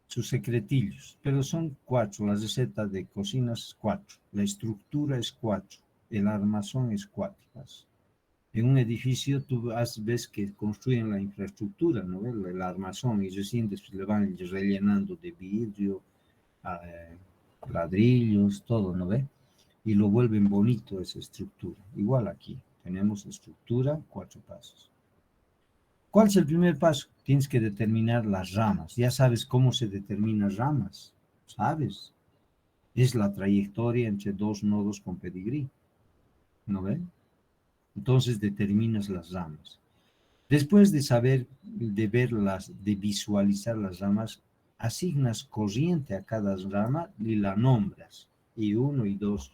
sus secretillos, pero son 4. La receta de cocina es 4. La estructura es 4. El armazón es 4 pasos. En un edificio tú ves que construyen la infraestructura, ¿no ves? El armazón y recién después le van rellenando de vidrio, ladrillos, todo, ¿no ves? Y lo vuelven bonito esa estructura. Igual aquí, tenemos estructura, 4 pasos. ¿Cuál es el primer paso? Tienes que determinar las ramas. Ya sabes cómo se determinan ramas, ¿sabes? Es la trayectoria entre 2 nodos con pedigrí, ¿no ven? Entonces determinas las ramas. Después de saber, de visualizar las ramas, asignas corriente a cada rama y la nombras. I1 y 2.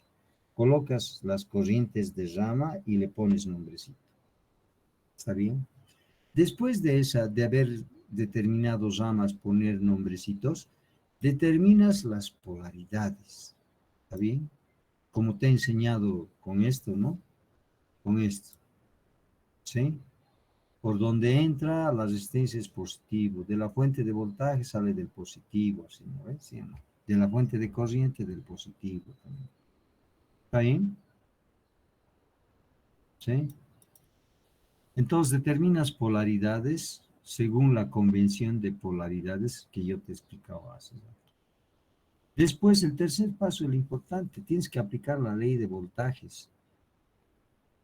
Colocas las corrientes de rama y le pones nombrecito. ¿Está bien? Después de haber determinado ramas, poner nombrecitos, determinas las polaridades. ¿Está bien? Como te he enseñado con esto, ¿no? Con esto. ¿Sí? Por donde entra la resistencia es positivo. De la fuente de voltaje sale del positivo, así, ¿no ves? ¿Sí o no? De la fuente de corriente del positivo también. ¿Está bien? ¿Sí? Entonces determinas polaridades según la convención de polaridades que yo te explicaba hace rato. Después, el tercer paso es el importante. Tienes que aplicar la ley de voltajes.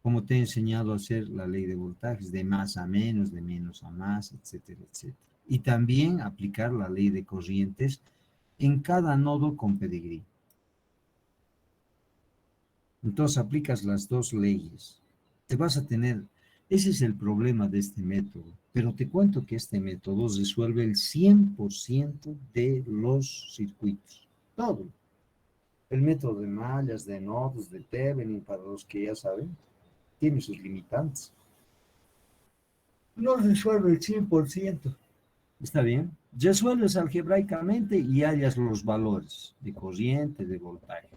Como te he enseñado a hacer la ley de voltajes, de más a menos, de menos a más, etcétera, etcétera. Y también aplicar la ley de corrientes en cada nodo con pedigrí. Entonces aplicas las dos leyes. Te vas a tener, ese es el problema de este método, pero te cuento que este método resuelve el 100% de los circuitos. Todo. El método de mallas, de nodos, de Thevenin, para los que ya saben, tiene sus limitantes. No resuelve el 100%. ¿Está bien? Resuelves algebraicamente y hallas los valores de corriente, de voltaje.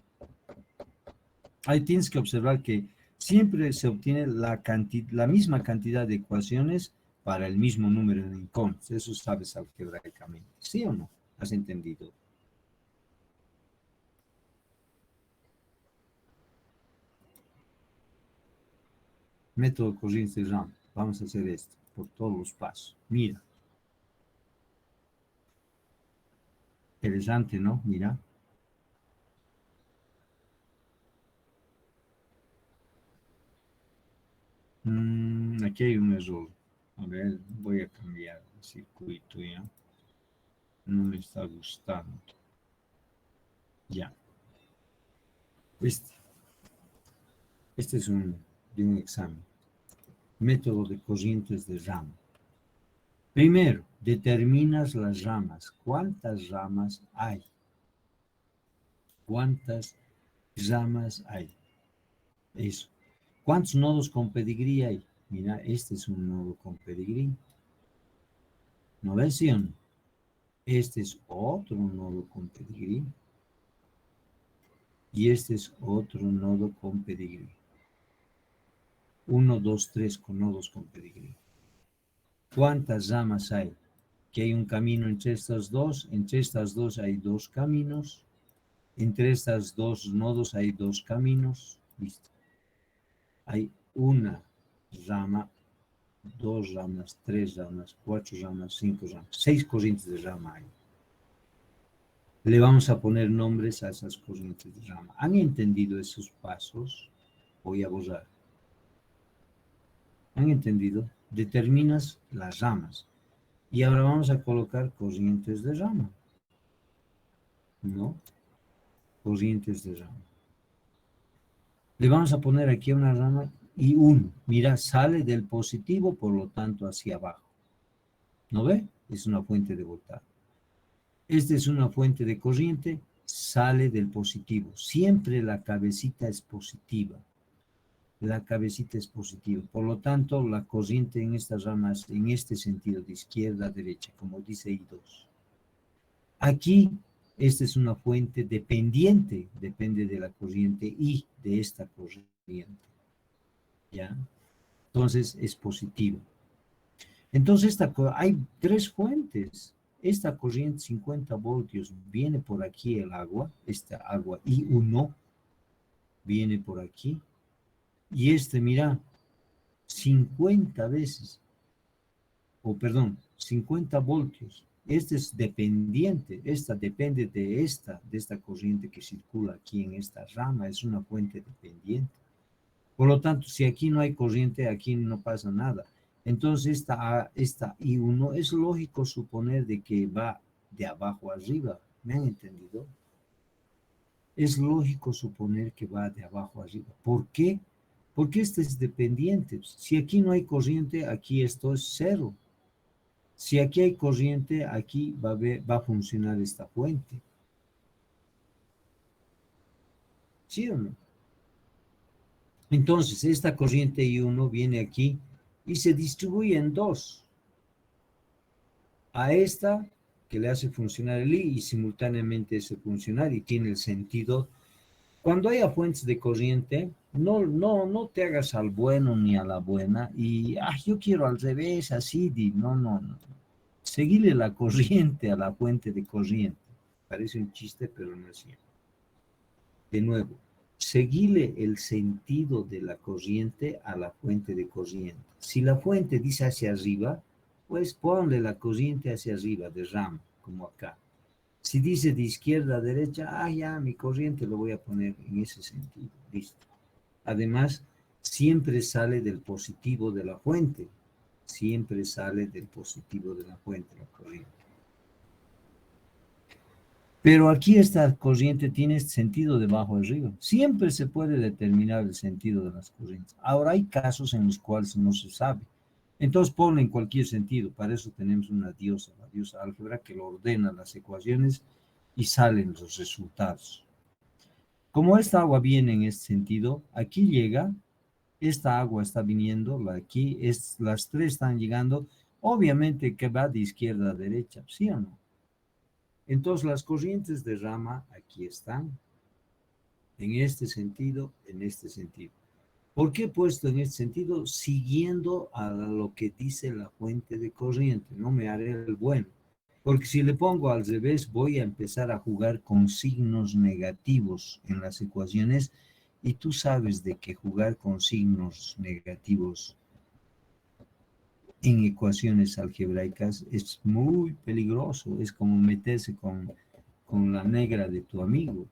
Ahí tienes que observar que siempre se obtiene la misma cantidad de ecuaciones para el mismo número de incógnitas. Eso sabes algebraicamente. ¿Sí o no? ¿Has entendido? Método corriente de Ram. Vamos a hacer esto por todos los pasos. Mira. Interesante, ¿no? Mira. Aquí hay un error. A ver, voy a cambiar el circuito ya. No me está gustando. Ya. Este es de un examen. Método de corrientes de rama. Primero, determinas las ramas. ¿Cuántas ramas hay? ¿Cuántas ramas hay? Eso. ¿Cuántos nodos con pedigrí hay? Mira, este es un nodo con pedigrí. ¿No ves, sí o no? Este es otro nodo con pedigrí. Y este es otro nodo con pedigrí. 1, 2, 3 con nodos con pedigrí. ¿Cuántas ramas hay? Que hay un camino entre estas dos hay dos caminos, entre estas dos nodos hay dos caminos, listo. Hay una rama, dos ramas, tres ramas, cuatro ramas, cinco ramas, 6 corrientes de rama hay. Le vamos a poner nombres a esas corrientes de rama. ¿Han entendido esos pasos? Voy a borrar. ¿Han entendido? Determinas las ramas. Y ahora vamos a colocar corrientes de rama. ¿No? Corrientes de rama. Le vamos a poner aquí una rama y 1. Mira, sale del positivo, por lo tanto, hacia abajo. ¿No ve? Es una fuente de voltaje. Esta es una fuente de corriente, sale del positivo. Siempre la cabecita es positiva. La cabecita es positiva. Por lo tanto, la corriente en estas ramas, en este sentido, de izquierda a derecha, como dice I2. Aquí, esta es una fuente dependiente, depende de la corriente I, de esta corriente. ¿Ya? Entonces, es positivo. Entonces, hay 3 fuentes. Esta corriente 50 voltios viene por aquí el agua, esta agua I1 viene por aquí. Y mira, 50 veces, o perdón, 50 voltios. Este es dependiente, esta depende de esta corriente que circula aquí en esta rama, es una fuente dependiente. Por lo tanto, si aquí no hay corriente, aquí no pasa nada. Entonces, esta I1 es lógico suponer de que va de abajo arriba. ¿Me han entendido? Es lógico suponer que va de abajo arriba. ¿Por qué? Porque este es dependiente. Si aquí no hay corriente, aquí esto es 0. Si aquí hay corriente, aquí va a funcionar esta fuente. ¿Sí o no? Entonces, esta corriente I1 viene aquí y se distribuye en 2. A esta, que le hace funcionar el I, y simultáneamente hace funcionar y tiene el sentido. Cuando haya fuentes de corriente, no te hagas al bueno ni a la buena y, yo quiero al revés, así, no. Seguirle la corriente a la fuente de corriente. Parece un chiste, pero no es cierto. De nuevo, seguirle el sentido de la corriente a la fuente de corriente. Si la fuente dice hacia arriba, pues ponle la corriente hacia arriba, de rama, como acá. Si dice de izquierda a derecha, ya, mi corriente lo voy a poner en ese sentido. Listo. Además, siempre sale del positivo de la fuente. Siempre sale del positivo de la fuente, la corriente. Pero aquí esta corriente tiene sentido de abajo arriba. Siempre se puede determinar el sentido de las corrientes. Ahora hay casos en los cuales no se sabe. Entonces ponle en cualquier sentido. Para eso tenemos una diosa, la diosa álgebra, que lo ordena las ecuaciones y salen los resultados. Como esta agua viene en este sentido, aquí llega, esta agua está viniendo, aquí las tres están llegando, obviamente que va de izquierda a derecha, ¿sí o no? Entonces las corrientes de rama aquí están, en este sentido, en este sentido. ¿Por qué he puesto en este sentido? Siguiendo a lo que dice la fuente de corriente, no me haré el bueno. Porque si le pongo al revés, voy a empezar a jugar con signos negativos en las ecuaciones y tú sabes de que jugar con signos negativos en ecuaciones algebraicas es muy peligroso, es como meterse con la negra de tu amigo,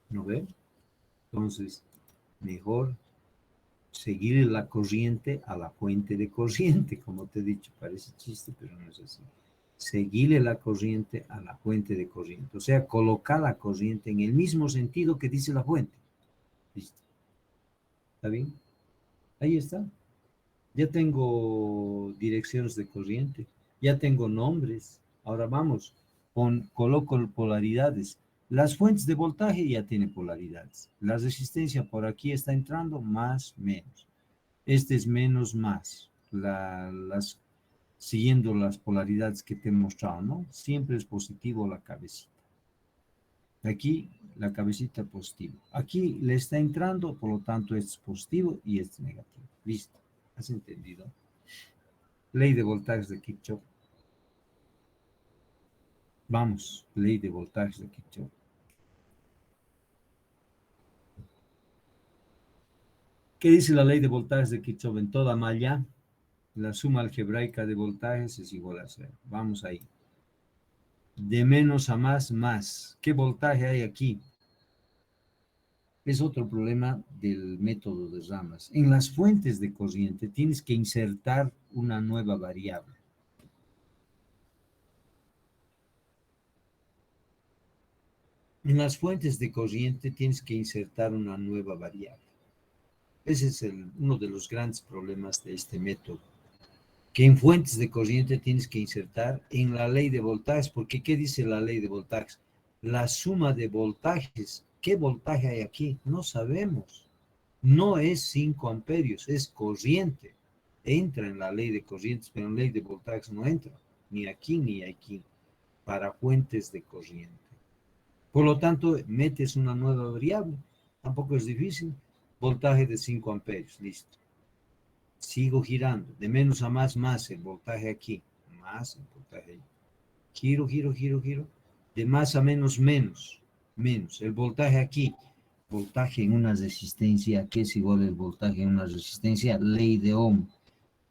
¿no ves? Entonces, mejor seguir la corriente a la fuente de corriente, como te he dicho, parece chiste, pero no es así. Seguirle la corriente a la fuente de corriente, o sea, colocar la corriente en el mismo sentido que dice la fuente. ¿Listo? ¿Está bien? Ahí está. Ya tengo direcciones de corriente, ya tengo nombres. Ahora vamos, coloco polaridades. Las fuentes de voltaje ya tienen polaridades. La resistencia por aquí está entrando más, menos. Este es menos, más. Siguiendo las polaridades que te he mostrado, ¿no? Siempre es positivo la cabecita. Aquí la cabecita positiva. Aquí le está entrando, por lo tanto este es positivo y este es negativo. Listo. ¿Has entendido? Ley de voltajes de Kirchhoff. Vamos, ley de voltajes de Kirchhoff. ¿Qué dice la ley de voltajes de Kirchhoff? En toda malla, la suma algebraica de voltajes es igual a cero. Vamos ahí. De menos a más, más. ¿Qué voltaje hay aquí? Es otro problema del método de ramas. En las fuentes de corriente tienes que insertar una nueva variable. En las fuentes de corriente tienes que insertar una nueva variable. Ese es uno de los grandes problemas de este método. Que en fuentes de corriente tienes que insertar en la ley de voltajes, porque ¿qué dice la ley de voltajes? La suma de voltajes. ¿Qué voltaje hay aquí? No sabemos. No es 5 amperios, es corriente. Entra en la ley de corrientes, pero en la ley de voltajes no entra. Ni aquí ni aquí. Para fuentes de corriente. Por lo tanto, metes una nueva variable. Tampoco es difícil. Voltaje de 5 amperios. Listo. Sigo girando, de menos a más, más el voltaje aquí, más el voltaje ahí. Giro, giro, giro, giro. De más a menos, menos, menos. El voltaje aquí, voltaje en una resistencia, ¿qué es igual el voltaje en una resistencia? Ley de Ohm.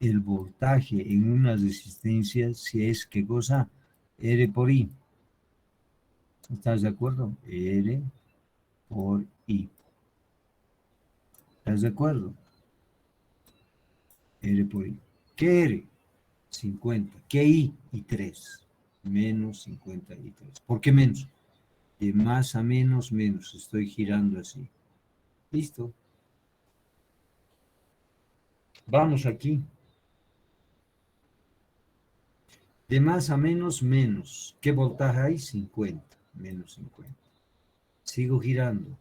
El voltaje en una resistencia, si es, ¿qué cosa? R por I. ¿Estás de acuerdo? R por I. ¿Estás de acuerdo? R por I. ¿Qué R? 50. ¿Qué I? Y 3. Menos 53. ¿Por qué menos? De más a menos, menos. Estoy girando así. Listo. Vamos aquí. De más a menos, menos. ¿Qué voltaje hay? 50. Menos 50. Sigo girando.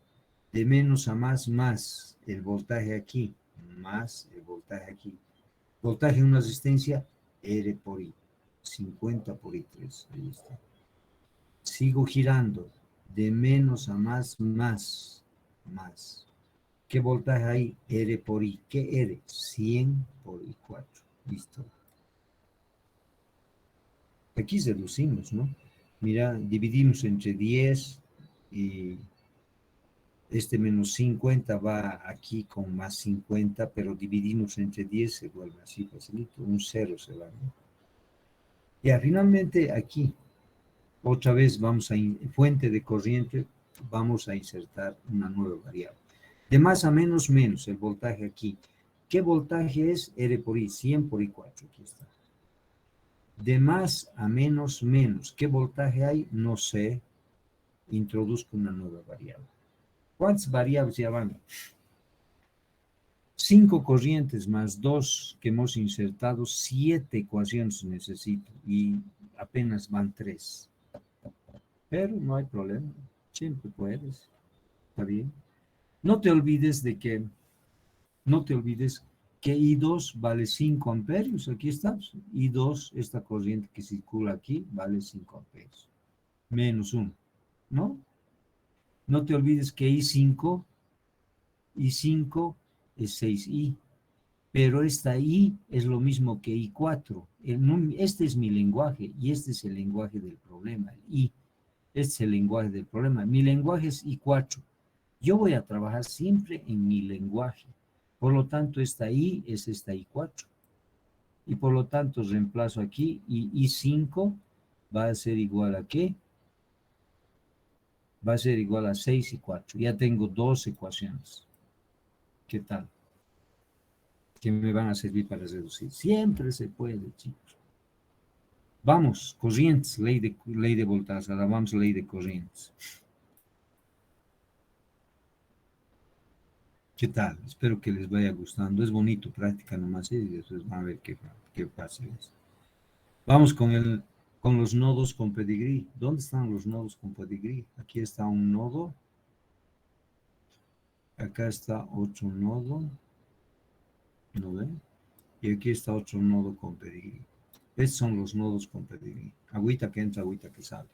De menos a más, más. El voltaje aquí. Más el voltaje aquí. Voltaje en una resistencia. R por I. 50 por I3. Ahí está. Sigo girando. De menos a más, más, más. ¿Qué voltaje hay? R por I. ¿Qué R? 100 por I4. Listo. Aquí reducimos, ¿no? Mira, dividimos entre 10 y este menos 50 va aquí con más 50, pero dividimos entre 10 se vuelve así facilito. Un 0 se va, ¿no? Ya, finalmente aquí, otra vez vamos a, fuente de corriente, vamos a insertar una nueva variable. De más a menos, menos, el voltaje aquí. ¿Qué voltaje es? R por I, 100 por I4, aquí está. De más a menos, menos. ¿Qué voltaje hay? No sé. Introduzco una nueva variable. ¿Cuántas variables ya van? 5 corrientes más 2 que hemos insertado, 7 ecuaciones necesito y apenas van 3. Pero no hay problema, siempre puedes, está bien. No te olvides que I2 vale 5 amperios, aquí está. I2, esta corriente que circula aquí, vale 5 amperios. Menos 1, ¿no? No te olvides que I5 es 6I, pero esta I es lo mismo que I4. Este es mi lenguaje y este es el lenguaje del problema, el I. Este es el lenguaje del problema. Mi lenguaje es I4. Yo voy a trabajar siempre en mi lenguaje. Por lo tanto, esta I es esta I4. Y por lo tanto, reemplazo aquí y I5 va a ser igual a ¿qué? Va a ser igual a 6 y 4. Ya tengo 2 ecuaciones. ¿Qué tal? Que me van a servir para reducir. Siempre se puede, chicos. Vamos, corrientes, ley de voltaje. Ahora vamos a ley de corrientes. ¿Qué tal? Espero que les vaya gustando. Es bonito, práctica nomás y después van a ver qué pasa. Vamos con los nodos con pedigrí. ¿Dónde están los nodos con pedigrí? Aquí está un nodo. Acá está otro nodo. ¿No ven? Y aquí está otro nodo con pedigrí. Estos son los nodos con pedigrí. Agüita que entra, agüita que sale.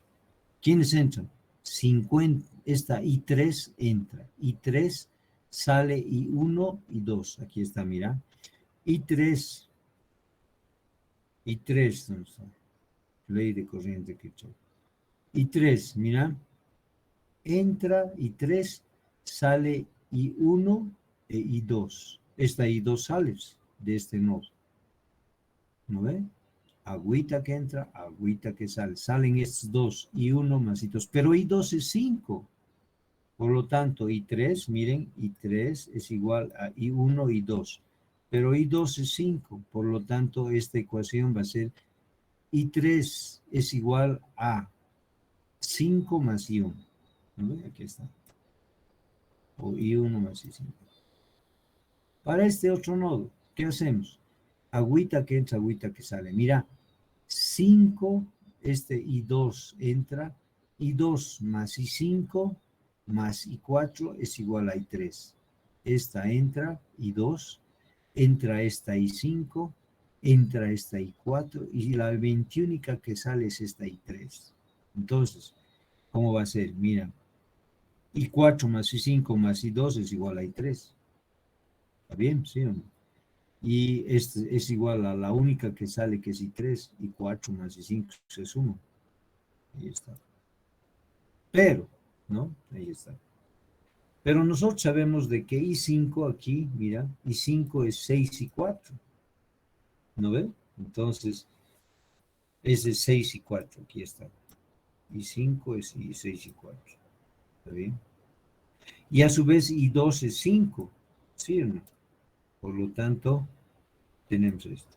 ¿Quiénes entran? 50. Esta I3 entra. I3 sale I1 y 2. Aquí está, mira. I3. ¿Dónde está? Ley de corriente que Kirchhoff. I3, mira. Entra I3, sale I1 e I2. Esta I2 sale de este nodo. ¿No ve? Agüita que entra, agüita que sale. Salen estos dos, I1 más I2. Pero I2 es 5. Por lo tanto, I3, miren, I3 es igual a I1 y 2. Pero I2 es 5. Por lo tanto, esta ecuación va a ser I3 es igual a 5 más I1. ¿No ve? Aquí está. O I1 más I5. Para este otro nodo, ¿qué hacemos? Agüita que entra, agüita que sale. Mira, 5, este I2 entra, I2 más I5 más I4 es igual a I3. Esta entra, I2, entra esta I5, entra esta I4 y la 21 que sale es esta I3. Entonces, ¿cómo va a ser? Mira, I4 más I5 más I2 es igual a I3. ¿Está bien? ¿Sí o no? Y este es igual a la única que sale que es I3, I4 más I5 se suma. Ahí está. Pero, ¿no? Ahí está. Pero nosotros sabemos de que I5 aquí, mira, I5 es 6 y 4. ¿No ven? Entonces, es de 6 y 4, aquí está. I5 es I6 y 4. ¿Está bien? Y a su vez I2 es 5, ¿sí o no? Por lo tanto, tenemos esto.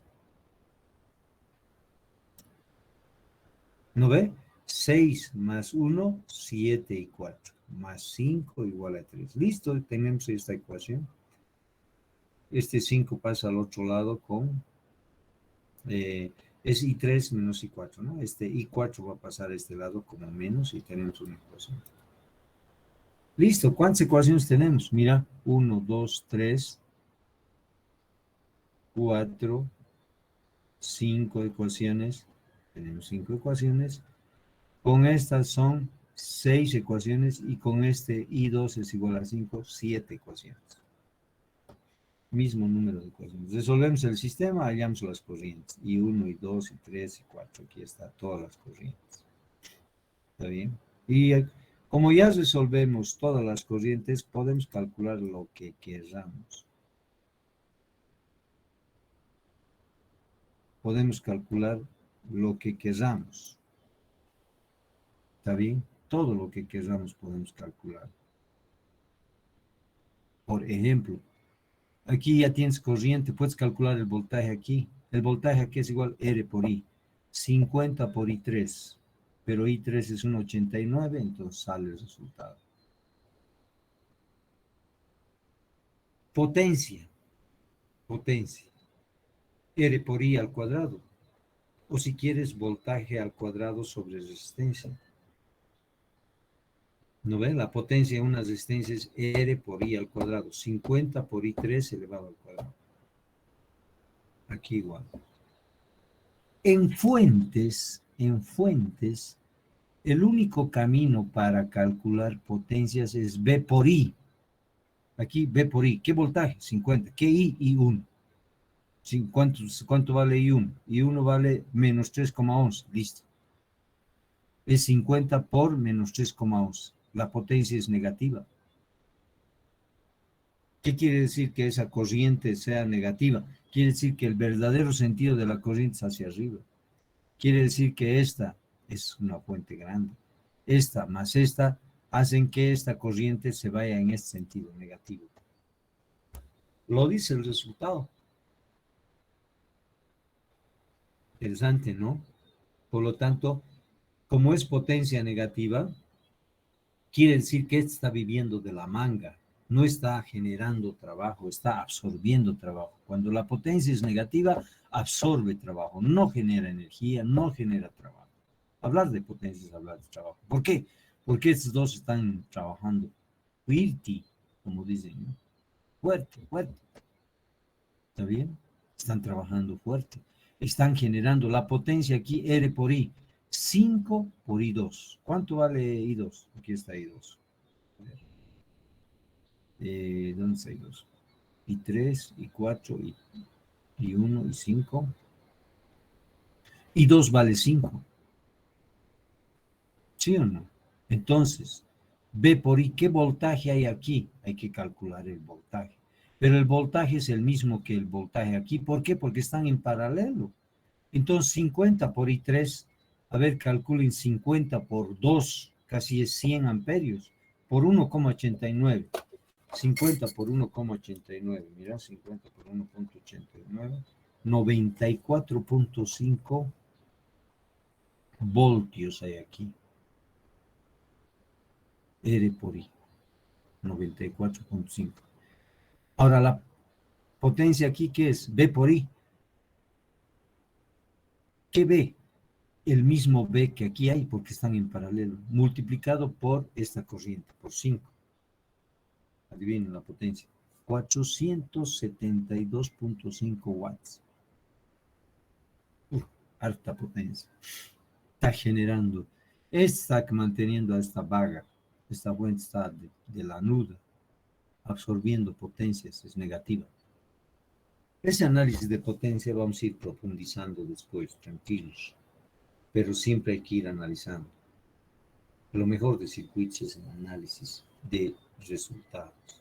¿No ve? 6 más 1, 7 y 4. Más 5 igual a 3. Listo, tenemos esta ecuación. Este 5 pasa al otro lado con... es I3 menos I4, ¿no? Este I4 va a pasar a este lado como menos y tenemos una ecuación. Listo, ¿cuántas ecuaciones tenemos? Mira, 1, 2, 3, 4, 5 ecuaciones. Tenemos 5 ecuaciones. Con estas son 6 ecuaciones y con este I2 es igual a 5, 7 ecuaciones. Mismo número de corrientes. Resolvemos el sistema, hallamos las corrientes. I1, I2, I3, I4. Aquí está todas las corrientes. ¿Está bien? Y como ya resolvemos todas las corrientes, podemos calcular lo que queramos. Podemos calcular lo que queramos. ¿Está bien? Todo lo que queramos podemos calcular. Por ejemplo, aquí ya tienes corriente, puedes calcular el voltaje aquí. El voltaje aquí es igual R por I. 50 por I3. Pero I3 es 1,89, entonces sale el resultado. Potencia. Potencia. R por I al cuadrado. O si quieres, voltaje al cuadrado sobre resistencia. ¿No ven? La potencia de una resistencia es R por I al cuadrado. 50 por I3 elevado al cuadrado. Aquí igual. En fuentes, el único camino para calcular potencias es V por I. Aquí V por I. ¿Qué voltaje? 50. ¿Qué I? I1. ¿Cuánto vale I1? I1 vale menos 3,11. Listo. Es 50 por menos 3,11. La potencia es negativa. ¿Qué quiere decir que esa corriente sea negativa? Quiere decir que el verdadero sentido de la corriente es hacia arriba. Quiere decir que esta es una fuente grande. Esta más esta hacen que esta corriente se vaya en este sentido negativo. Lo dice el resultado. Interesante, ¿no? Por lo tanto, como es potencia negativa, quiere decir que está viviendo de la manga, no está generando trabajo, está absorbiendo trabajo. Cuando la potencia es negativa, absorbe trabajo, no genera energía, no genera trabajo. Hablar de potencia es hablar de trabajo. ¿Por qué? Porque estos dos están trabajando fuerte, como dicen, ¿no? Fuerte, fuerte. ¿Está bien? Están trabajando fuerte. Están generando la potencia aquí, R por I. 5 por I2. ¿Cuánto vale I2? Aquí está I2. ¿Dónde está I2? I3, I4, I1, I5. I2 vale 5. ¿Sí o no? Entonces, V por I, ¿qué voltaje hay aquí? Hay que calcular el voltaje. Pero el voltaje es el mismo que el voltaje aquí. ¿Por qué? Porque están en paralelo. Entonces, 50 por I3, a ver, calculen 50 por 2, casi es 100 amperios, por 1,89. 50 por 1,89, mira, 50 por 1,89, 94,5 voltios hay aquí. R por I, 94,5. Ahora, la potencia aquí, ¿qué es? V por I. ¿Qué V? El mismo V que aquí hay, porque están en paralelo, multiplicado por esta corriente, por 5. Adivinen la potencia. 472,5 watts. Harta potencia. Está generando, está manteniendo a esta vaga. Esta fuente está de la nuda, absorbiendo potencias, es negativa. Ese análisis de potencia vamos a ir profundizando después, tranquilos. Pero siempre hay que ir analizando. Lo mejor de circuitos es el análisis de resultados.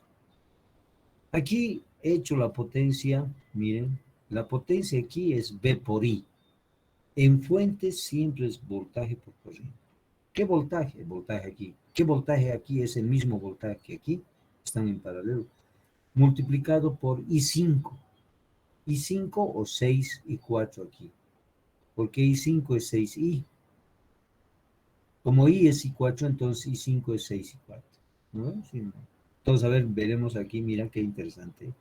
Aquí he hecho la potencia, miren, la potencia aquí es V por I. En fuentes siempre es voltaje por corriente. ¿Qué voltaje? El voltaje aquí. ¿Qué voltaje aquí? Es el mismo voltaje que aquí. Están en paralelo. Multiplicado por I5. I5 o 6 y 4 aquí. Porque I5 es 6I. Como I es I4, entonces I5 es 6 y 4. ¿No? Sí, no. Entonces, a ver, veremos aquí, mira qué interesante.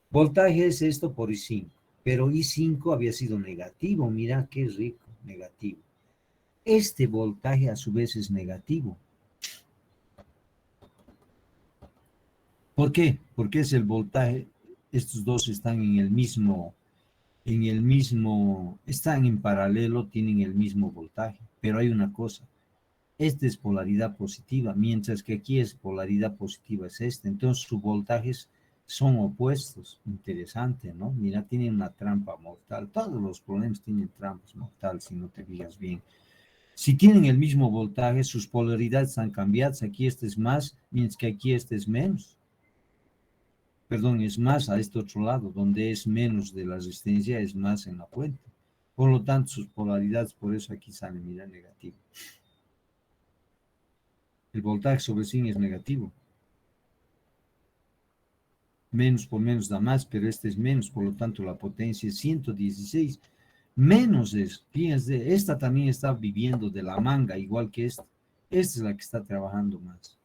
Voltaje es esto por I5, pero I5 había sido negativo, mira qué rico, negativo. Este voltaje a su vez es negativo. ¿Por qué? Porque es el voltaje, estos dos están están en paralelo, tienen el mismo voltaje, pero hay una cosa. Esta es polaridad positiva, mientras que aquí es polaridad positiva, es esta. Entonces su voltaje son opuestos. Interesante, ¿no? Mira, tienen una trampa mortal. Todos los problemas tienen trampas mortales, si no te fijas bien. Si tienen el mismo voltaje, sus polaridades están cambiadas. Aquí este es más, mientras que aquí este es menos. Perdón, es más a este otro lado, donde es menos de la resistencia, es más en la fuente. Por lo tanto, sus polaridades, por eso aquí sale, mira, negativo. El voltaje sobre zinc es negativo. Menos por menos da más, pero este es menos, por lo tanto la potencia es 116. Menos es, fíjense, esta también está viviendo de la manga, igual que esta. Esta es la que está trabajando más.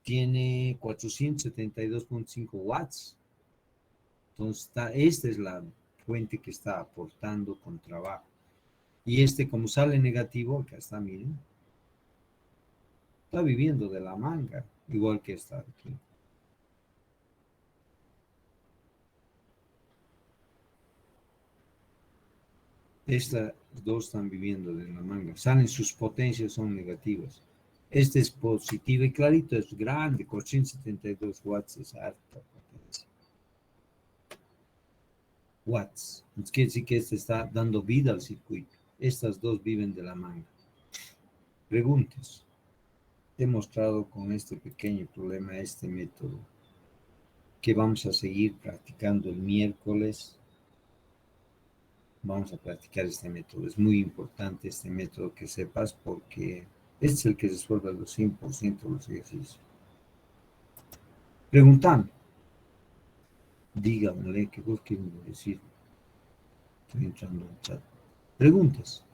Tiene 472.5 watts. Entonces, esta es la fuente que está aportando con trabajo. Y este, como sale negativo, acá está, miren, está viviendo de la manga, igual que esta aquí. Estas dos están viviendo de la manga. Salen, sus potencias son negativas. Este es positivo y clarito, es grande, 472 watts, es alta potencia. Watts. Es quiere decir que este está dando vida al circuito. Estas dos viven de la manga. Preguntas. He mostrado con este pequeño problema este método que vamos a seguir practicando el miércoles. Vamos a practicar este método. Es muy importante este método que sepas porque este es el que resuelve los 100% de los ejercicios. Preguntando. Díganle qué vos quieren decir. Estoy entrando al chat. Preguntas.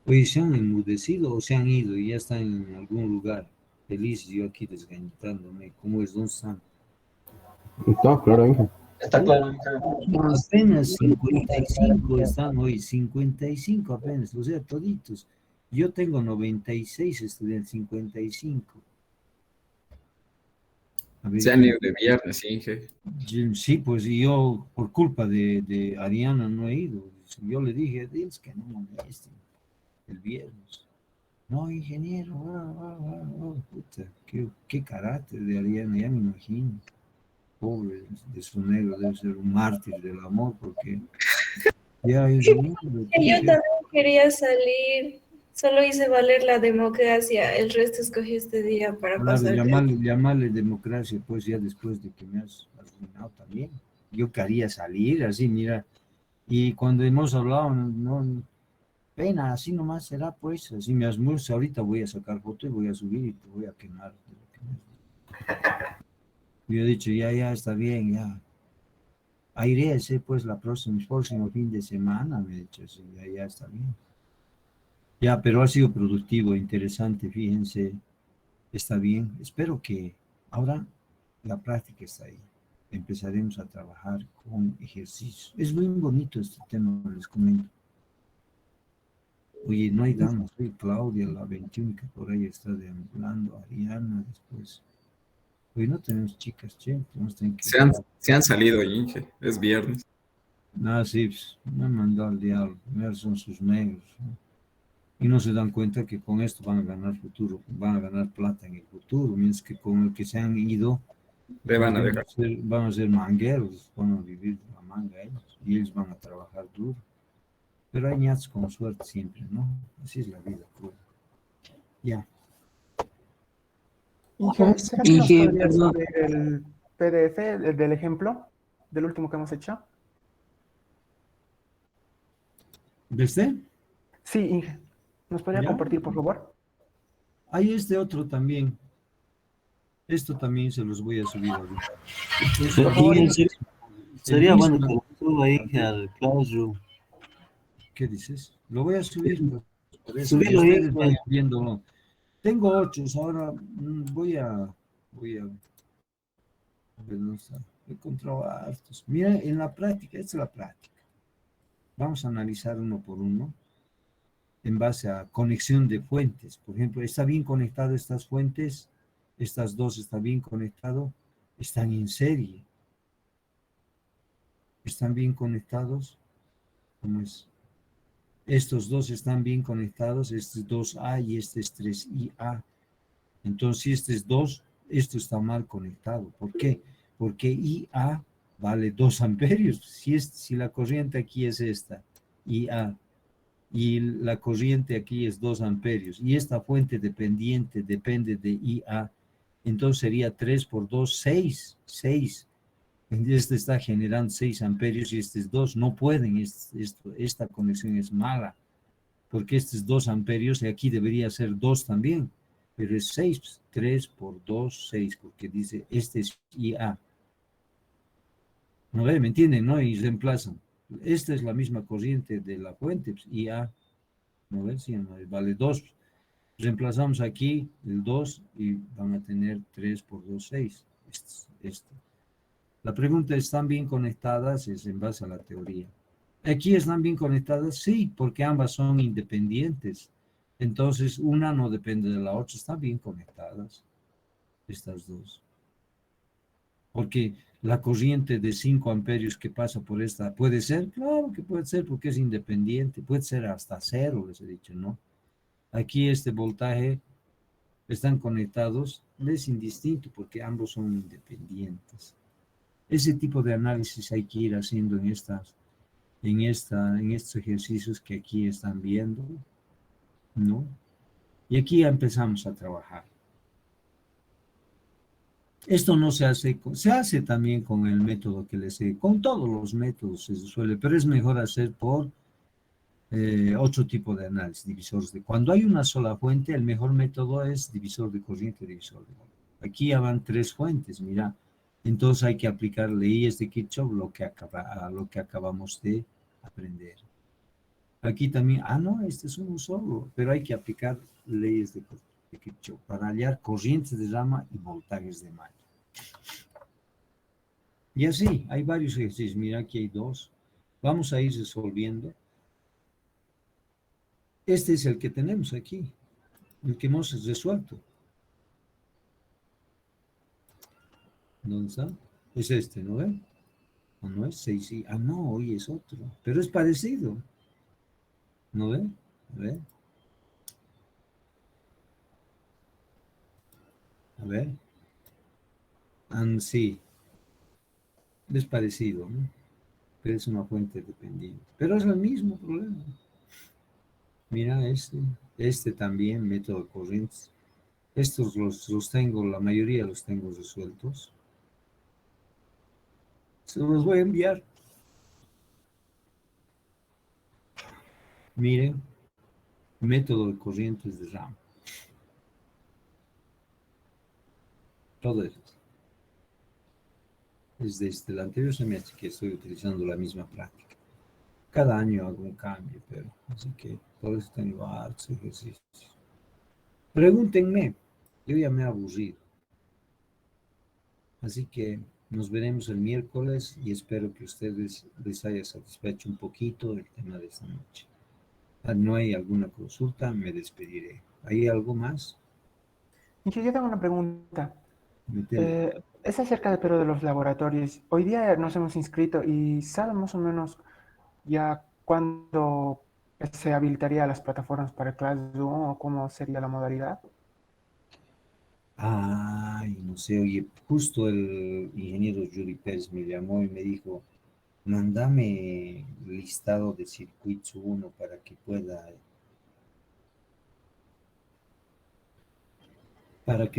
Oye, ¿se han enmudecido o se han ido y ya están en algún lugar? Feliz, yo aquí desganitándome. ¿Cómo es? ¿Dónde están? Está claro, Inge. Está claro. Apenas 55 están hoy, 55 apenas, o sea, toditos. Yo tengo 96 estudiantes, 55. A ver, Se han ido de viernes, Inge. sí, pues y yo por culpa de Ariana no he ido. Yo le dije, diles que no me molesten el viernes. No, ingeniero, puta, qué carácter de Ariana, ya me imagino. Pobre de su negro, debe ser un mártir del amor, porque ya es un hombre. Yo también quería salir, solo hice valer la democracia, el resto escogí este día para Claro, pasar. llamarle democracia, pues ya después de que me has arruinado también. Yo quería salir así, mira, y cuando hemos hablado, no, pena, así nomás será, pues, así me almuerzo, ahorita voy a sacar foto y voy a subir y te voy a quemar. Yo he dicho, ya, está bien, ya. Iré a ese, pues, próximo fin de semana, me he dicho, sí, ya está bien. Ya, pero ha sido productivo, interesante, fíjense, está bien. Espero que ahora la práctica está ahí. Empezaremos a trabajar con ejercicios. Es muy bonito este tema, les comento. Oye, no hay damas, soy Claudia, la 21 que por ahí está deambulando, Ariana, después. Hoy no tenemos chicas, che, Se han salido, Inge. Es viernes. Nada, sí, pues, me han mandado al diablo. Primero son sus negros, ¿no? Y no se dan cuenta que con esto van a ganar futuro, van a ganar plata en el futuro, mientras que con el que se han ido, Le van a dejar. van a ser mangueros, van a vivir de la manga ellos, y ellos van a trabajar duro. Pero hay ñatos con suerte siempre, ¿no? Así es la vida, cruel. Ya. ¿Será que nos podrías ver el PDF del ejemplo del último que hemos hecho? ¿Viste? Sí, Inge. ¿Nos podría ¿Ya? compartir, por favor? Hay este otro también. Esto también se los voy a subir ahorita. Por favor, Inge. Sería bueno mismo- que lo suba ahí al Classroom. ¿Qué dices? Lo voy a subir, pues, por eso, y Subirlo ahí, ustedes vayan viéndolo. Tengo 8, ahora voy a ver, no sé, he encontrado hartos. Mira, en la práctica, esta es la práctica. Vamos a analizar uno por uno en base a conexión de fuentes. Por ejemplo, ¿está bien conectado estas fuentes? Estas dos están bien conectados, están en serie. ¿Están bien conectados? ¿Cómo es? Estos dos están bien conectados, este es 2A y este es 3IA. Entonces, si este es 2, esto está mal conectado. ¿Por qué? Porque IA vale 2 amperios. Si la corriente aquí es esta, IA, y la corriente aquí es 2 amperios, y esta fuente dependiente depende de IA, entonces sería 3 por 2, 6. Este está generando 6 amperios y este es 2. No pueden, esta conexión es mala, porque este es 2 amperios y aquí debería ser 2 también, pero es 6, 3 por 2, 6, porque dice, este es IA. ¿No ve? ¿Me entienden? ¿No? Y reemplazan. Esta es la misma corriente de la fuente, pues, IA. ¿No ves? Sí, no, vale 2. Reemplazamos aquí el 2 y van a tener 3 por 2, 6. Esto. La pregunta, ¿están bien conectadas? Es en base a la teoría. ¿Aquí están bien conectadas? Sí, porque ambas son independientes. Entonces, una no depende de la otra. Están bien conectadas, estas dos. Porque la corriente de 5 amperios que pasa por esta, ¿puede ser? Claro que puede ser, porque es independiente. Puede ser hasta 0, les he dicho, ¿no? Aquí este voltaje están conectados, es indistinto porque ambos son independientes. Ese tipo de análisis hay que ir haciendo en estos ejercicios que aquí están viendo, ¿no? Y aquí ya empezamos a trabajar. Esto no se hace, se hace también con el método que les he, con todos los métodos se suele, pero es mejor hacer por otro tipo de análisis, divisores de. Cuando hay una sola fuente, el mejor método es divisor de corriente, divisor de voltaje. Aquí ya van 3 fuentes, mira. Entonces hay que aplicar leyes de Kirchhoff, lo que acabamos de aprender. Aquí también, no, este es uno solo, pero hay que aplicar leyes de Kirchhoff para hallar corrientes de rama y voltajes de malla. Y así, hay varios ejercicios. Mira, aquí hay 2. Vamos a ir resolviendo. Este es el que tenemos aquí, el que hemos resuelto. ¿Dónde está? Es este, ¿no ven? ¿O no es 6? No, hoy es otro. Pero es parecido. ¿No ven? A ver. A ver. Sí. Es parecido, ¿no? Pero es una fuente dependiente. Pero es el mismo problema. Mira este también, método de corrientes. Estos los tengo, la mayoría los tengo resueltos. Se los voy a enviar. Miren, método de corrientes de rama. Todo esto. Desde el anterior semestre que estoy utilizando la misma práctica. Cada año hago un cambio, pero así que por eso tengo hartos ejercicios. Pregúntenme, yo ya me he aburrido. Así que nos veremos el miércoles y espero que ustedes les haya satisfecho un poquito el tema de esta noche. No hay alguna consulta, me despediré. ¿Hay algo más? Yo tengo una pregunta. Metele. Es acerca de los laboratorios. Hoy día nos hemos inscrito y ¿saben más o menos ya cuándo se habilitaría las plataformas para Classroom o cómo sería la modalidad? Ay, no sé, oye, justo el ingeniero Yuri Pérez me llamó y me dijo, mándame listado de circuitos 1 para que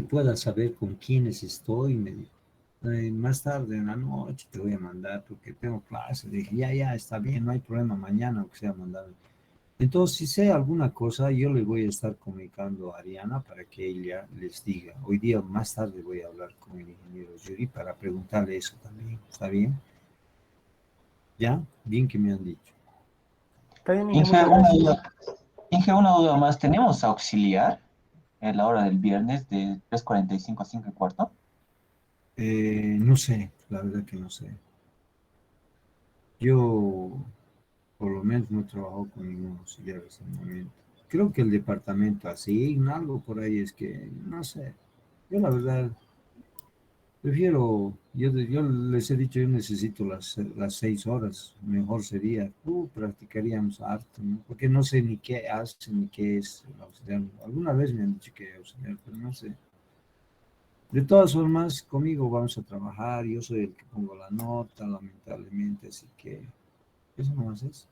pueda saber con quiénes estoy, me dijo. Más tarde en la noche te voy a mandar porque tengo clase. Dije, ya, está bien, no hay problema, mañana aunque sea mandarme. Entonces, si sé alguna cosa, yo le voy a estar comunicando a Ariana para que ella les diga. Hoy día, más tarde, voy a hablar con el ingeniero Yuri para preguntarle eso también. ¿Está bien? ¿Ya? Bien que me han dicho. Está bien, Inge, Inge, muchas una gracias. duda, Inge, una duda más. ¿Tenemos auxiliar en la hora del viernes de 3:45 a 5:15? No sé, la verdad que no sé. Yo, por lo menos, no he trabajado con ningún auxiliar hasta el momento. Creo que el departamento asigna algo por ahí, es que, no sé. Yo, la verdad, Prefiero, yo les he dicho, yo necesito las 6 horas, mejor sería, practicaríamos harto, ¿no? Porque no sé ni qué hace, ni qué es el auxiliar. Alguna vez me han dicho que es auxiliar, pero no sé. De todas formas, conmigo vamos a trabajar, yo soy el que pongo la nota, lamentablemente, así que eso nomás es.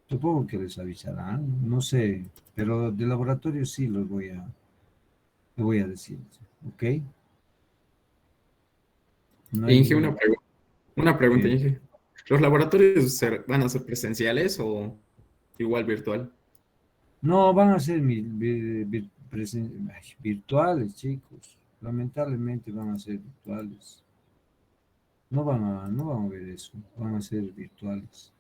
Supongo que les avisarán, no sé, pero de laboratorio sí les voy a decir, ¿ok? No hay Inge, ningún... una pregunta, Sí. Inge. ¿Los laboratorios van a ser presenciales o igual virtual? No, van a ser virtuales, chicos. Lamentablemente van a ser virtuales. No van a ver eso, van a ser virtuales.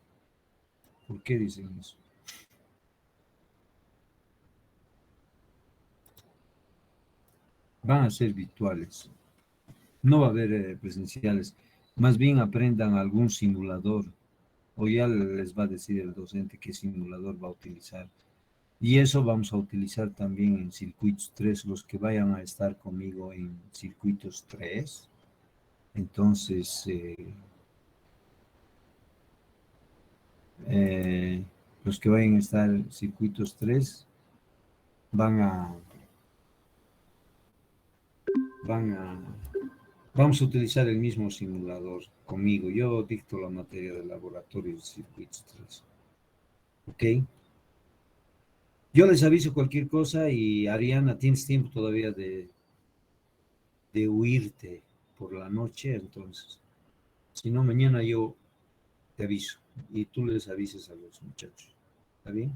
¿Por qué dicen eso? Van a ser virtuales. No va a haber presenciales. Más bien aprendan algún simulador o ya les va a decir el docente qué simulador va a utilizar. Y eso vamos a utilizar también en circuitos 3 los que vayan a estar conmigo en circuitos 3. Entonces, los que vayan a estar en circuitos 3 van a, van a, vamos a utilizar el mismo simulador conmigo. Yo dicto la materia de laboratorio de circuitos 3. ¿Ok? Yo les aviso cualquier cosa y Ariana, tienes tiempo todavía de huirte por la noche, entonces. Si no, mañana yo te aviso y tú les avises a los muchachos. ¿Está bien?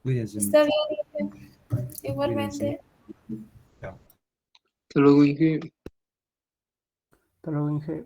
Cuídense Está mucho. bien, Cuídense. igualmente. Chao. Hasta luego, Inge. Hasta luego, Inge.